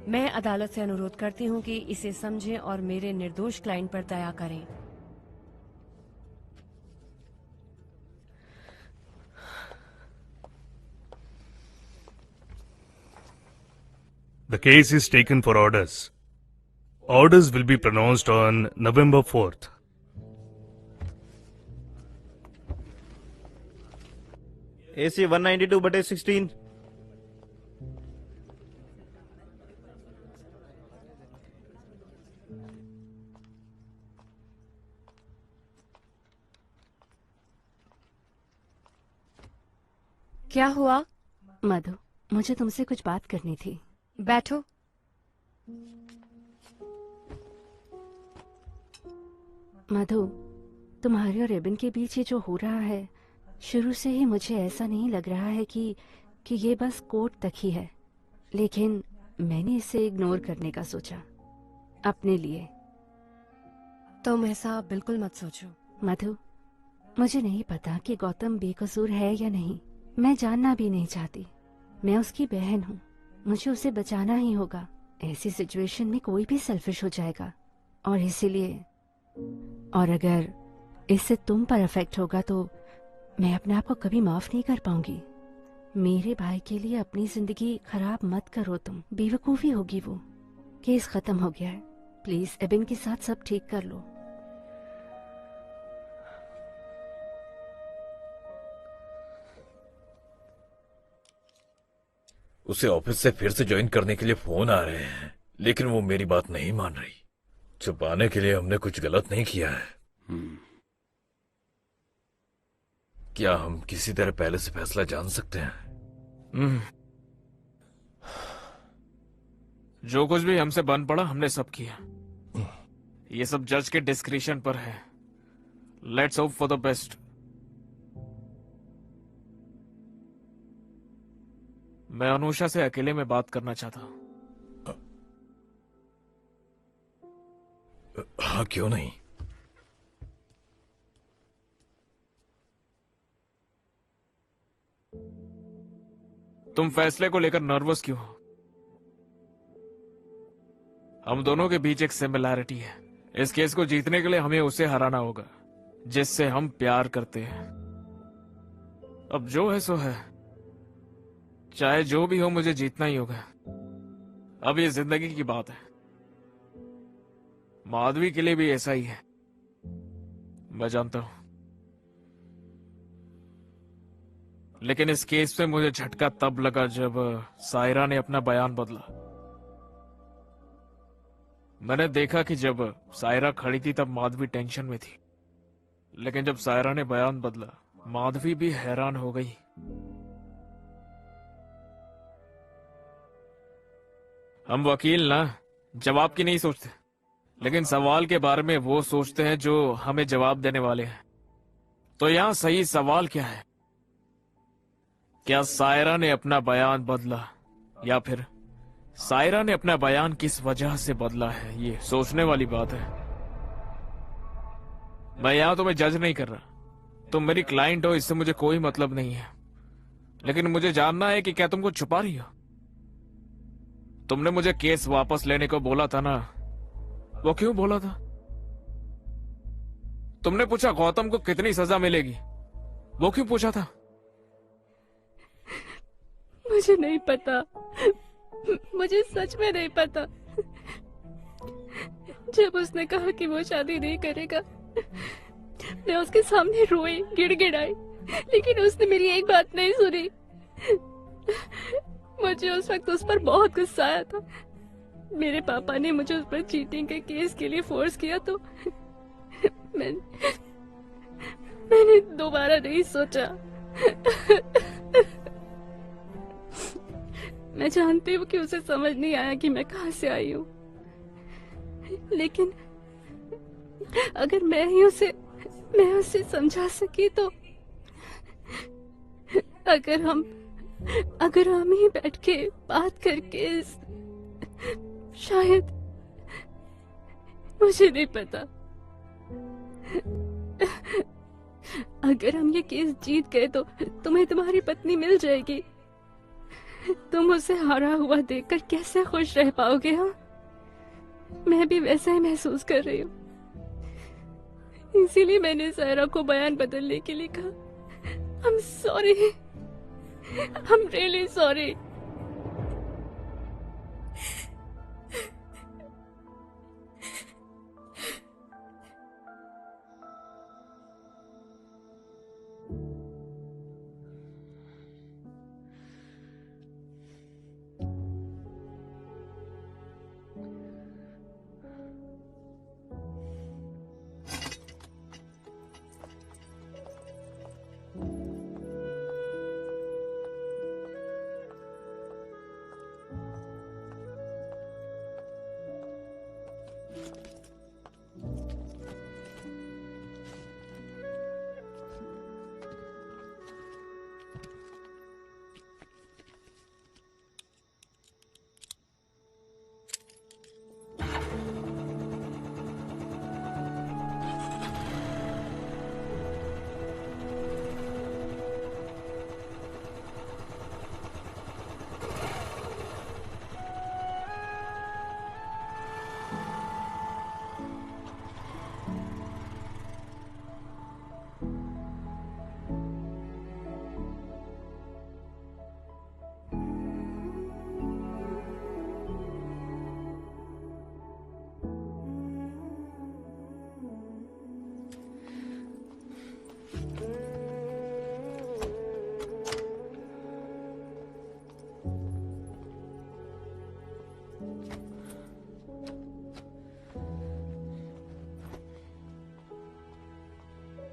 मैं अदालत से अनुरोध करती हूँ कि इसे समझें और मेरे निर्दोष क्लाइंट पर दया करें। The case is taken for orders. Orders will be pronounced on November 4th. AC 192/16। क्या हुआ? मधु, मुझे तुमसे कुछ बात करनी थी। बैठो। मधु, तुम्हारे और एबन के बीच ये जो हो रहा है, शुरू से ही मुझे ऐसा नहीं लग रहा है कि ये बस कोर्ट तक ही है, लेकिन मैंने इसे इग्नोर करने का सोचा अपने लिए। तुम ऐसा बिल्कुल मत सोचो। मधु, मुझे नहीं पता कि गौतम बेकसूर है या नहीं। मैं जानना भी नहीं चाहती। मैं उसकी बहन हूँ, मुझे उसे बचाना ही होगा। ऐसी सिचुएशन में कोई भी सेल्फिश हो जाएगा, और इसीलिए, और अगर इससे तुम पर अफेक्ट होगा तो मैं अपने आप को कभी माफ नहीं कर पाऊंगी। मेरे भाई के लिए अपनी जिंदगी खराब मत करो तुम। बेवकूफी होगी वो। केस खत्म हो गया है, प्लीज एबिन के साथ सब ठीक कर लो। उसे ऑफिस से फिर से ज्वाइन करने के लिए फोन आ रहे हैं, लेकिन वो मेरी बात नहीं मान रही। छुपाने के लिए हमने कुछ गलत नहीं किया है। क्या हम किसी तरह पहले से फैसला जान सकते हैं? जो कुछ भी हमसे बन पड़ा हमने सब किया। ये सब जज के डिस्क्रिप्शन पर है। Let's hope for the best. मैं अनुषा से अकेले में बात करना चाहता हूं। हाँ, क्यों नहीं। तुम फैसले को लेकर नर्वस क्यों हो? हम दोनों के बीच एक सिमिलैरिटी है। इस केस को जीतने के लिए हमें उसे हराना होगा जिससे हम प्यार करते हैं। अब जो है सो है, चाहे जो भी हो मुझे जीतना ही होगा। अब ये जिंदगी की बात है। माधवी के लिए भी ऐसा ही है, मैं जानता हूं। लेकिन इस केस में मुझे झटका तब लगा जब सायरा ने अपना बयान बदला। मैंने देखा कि जब सायरा खड़ी थी तब माधवी टेंशन में थी, लेकिन जब सायरा ने बयान बदला माधवी भी हैरान हो गई। हम वकील ना जवाब की नहीं सोचते, लेकिन सवाल के बारे में वो सोचते हैं जो हमें जवाब देने वाले हैं। तो यहां सही सवाल क्या है? क्या सायरा ने अपना बयान बदला, या फिर सायरा ने अपना बयान किस वजह से बदला है? ये सोचने वाली बात है। मैं यहां तुम्हें जज नहीं कर रहा। तुम मेरी क्लाइंट हो, इससे मुझे कोई मतलब नहीं है। लेकिन मुझे जानना है कि क्या तुम कुछ छुपा रही हो? तुमने मुझे केस वापस लेने को बोला था ना, वो क्यों बोला था? तुमने पूछा गौतम को कितनी सजा मिलेगी, वो क्यों पूछा था? मुझे नहीं पता, मुझे सच में नहीं पता। जब उसने कहा कि वो शादी नहीं करेगा, मैं उसके सामने रोई, गिड़गिड़ाई, लेकिन उसने मेरी एक बात नहीं सुनी। मुझे उस वक्त उस पर बहुत गुस्सा आया था। मेरे पापा ने मुझे उस पर चीटिंग के केस के लिए फोर्स किया, तो मैंने दोबारा नहीं सोचा। मैं जानती हूँ कि उसे समझ नहीं आया कि मैं कहाँ से आई हूँ, लेकिन अगर मैं उसे समझा सकी तो, अगर हम ही बैठ के बात करके, शायद, मुझे नहीं पता, अगर हम ये केस जीत गए तो तुम्हें तुम्हारी पत्नी मिल जाएगी। तुम उसे हारा हुआ देखकर कैसे खुश रह पाओगे? हाँ, मैं भी वैसा ही महसूस कर रही हूँ। इसीलिए मैंने सायरा को बयान बदलने के लिए कहा। I'm sorry, I'm really sorry।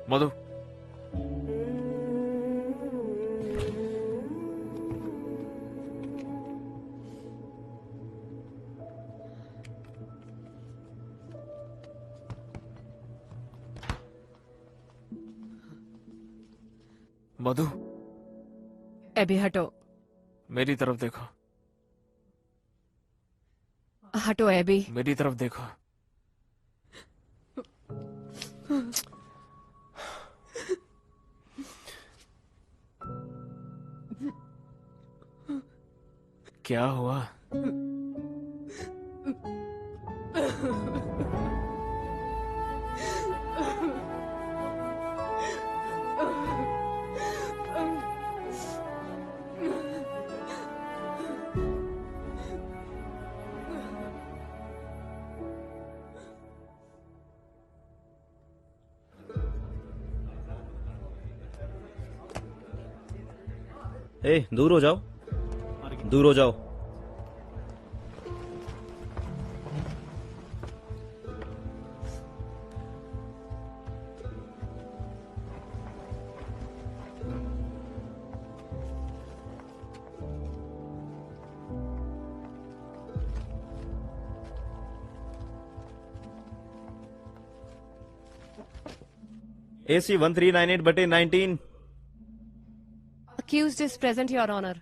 Madhu, Madhu, एबी हटो, मेरी तरफ देखो, हटो एबी। मेरी तरफ देखो। क्या हुआ? दूर हो जाओ, दूर हो जाओ। AC 1398/19। Accused is present, Your Honor.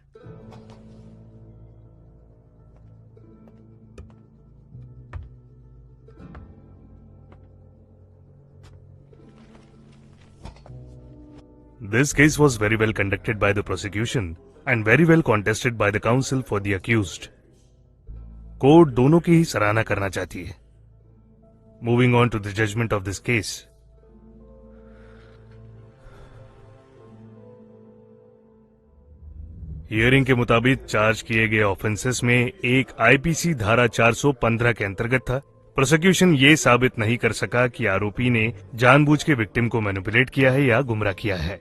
This case was very well conducted by the prosecution and very well contested by the counsel for the accused. Court दोनों की ही सराहना करना चाहती है। Moving on to the judgment of this case. Hearing के मुताबिक charge किए गए ऑफेंसेस में एक आईपीसी धारा 415 के अंतर्गत था। प्रोसिक्यूशन ये साबित नहीं कर सका कि आरोपी ने जानबूझ के विक्टिम को मैनिपुलेट किया है या गुमराह किया है।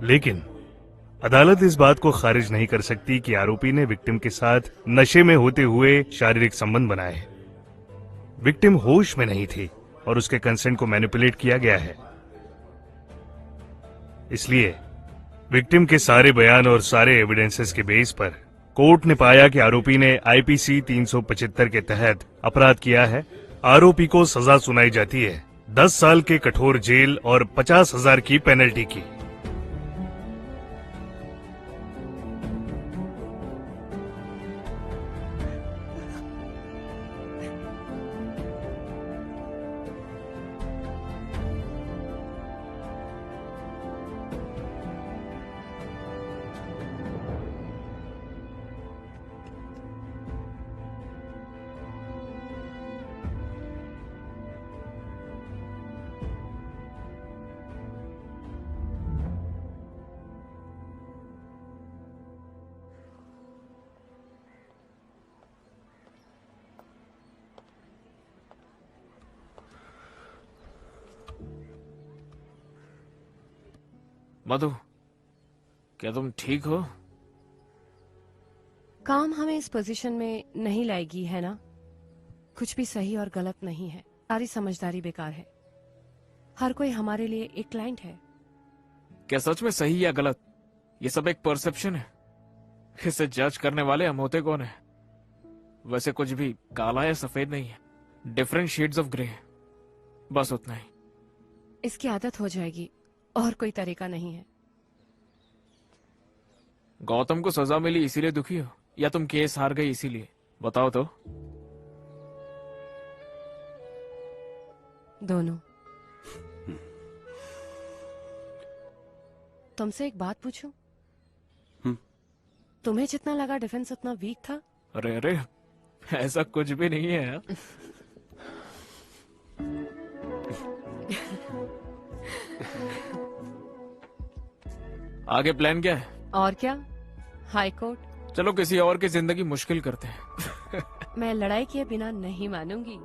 लेकिन अदालत इस बात को खारिज नहीं कर सकती कि आरोपी ने विक्टिम के साथ नशे में होते हुए शारीरिक संबंध बनाए। विक्टिम होश में नहीं थी और उसके कंसेंट को मैनिपुलेट किया गया है। इसलिए विक्टिम के सारे बयान और सारे एविडेंसेस के बेस पर कोर्ट ने पाया कि आरोपी ने आईपीसी 375 के तहत अपराध किया है। आरोपी को सजा सुनाई जाती है 10 साल के कठोर जेल और 50,000 की पेनल्टी की। मधु, क्या तुम ठीक हो? काम हमें इस पोजीशन में नहीं लाएगी, है ना? कुछ भी सही और गलत नहीं है, सारी समझदारी बेकार है। हर कोई हमारे लिए एक क्लाइंट है। क्या सच में सही या गलत, ये सब एक परसेप्शन है। इसे जज करने वाले हम होते कौन है? वैसे कुछ भी काला या सफेद नहीं है, डिफरेंट शेड्स ऑफ ग्रे है, बस उतना ही। इसकी आदत हो जाएगी और कोई तरीका नहीं है। गौतम को सजा मिली इसीलिए दुखी हो या तुम केस हार गई इसीलिए? बताओ तो। दोनों। तुमसे एक बात पूछूं? तुम्हें जितना लगा डिफेंस उतना वीक था? अरे अरे, ऐसा कुछ भी नहीं है यार। आगे प्लान क्या है? और क्या, हाई कोर्ट। चलो किसी और की जिंदगी मुश्किल करते हैं। मैं लड़ाई किए बिना नहीं मानूंगी।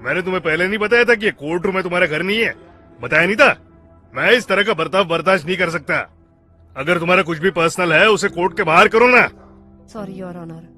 मैंने तुम्हें पहले नहीं बताया था कि ये कोर्ट रूम है, तुम्हारा घर नहीं है? बताया नहीं था? मैं इस तरह का बर्ताव बर्दाश्त नहीं कर सकता। अगर तुम्हारा कुछ भी पर्सनल है उसे कोर्ट के बाहर करो ना। Sorry your honour.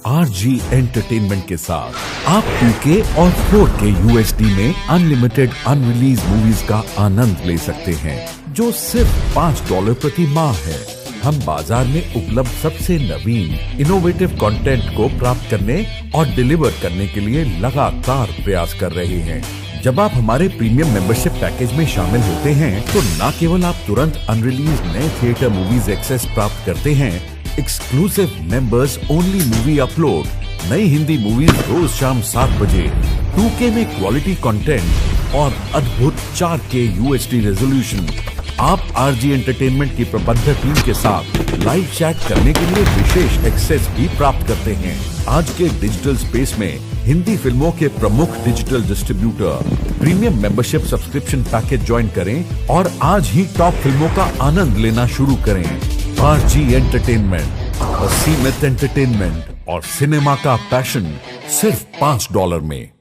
RG entertainment के साथ आप 2K और 4K UHD में अनलिमिटेड अनरिलीज मूवीज का आनंद ले सकते हैं, जो सिर्फ $5 प्रति माह है। हम बाजार में उपलब्ध सबसे नवीन इनोवेटिव कंटेंट को प्राप्त करने और डिलीवर करने के लिए लगातार प्रयास कर रहे हैं। जब आप हमारे प्रीमियम मेंबरशिप पैकेज में शामिल होते हैं तो न केवल आप तुरंत अनरिलीज नए थिएटर मूवीज एक्सेस प्राप्त करते हैं, exclusive members only movie upload, नई हिंदी मूवीज रोज शाम 7 बजे, 2K में क्वालिटी कंटेंट और अद्भुत 4K UHD रेजोल्यूशन। आप RG एंटरटेनमेंट की प्रबंधक टीम के साथ लाइव चैट करने के लिए विशेष एक्सेस भी प्राप्त करते हैं। आज के डिजिटल स्पेस में हिंदी फिल्मों के प्रमुख digital distributor premium membership subscription package join करें और आज ही टॉप फिल्मों का आनंद लेना शुरू करें। RG एंटरटेनमेंट, असीमित एंटरटेनमेंट और सिनेमा का पैशन सिर्फ $5 में।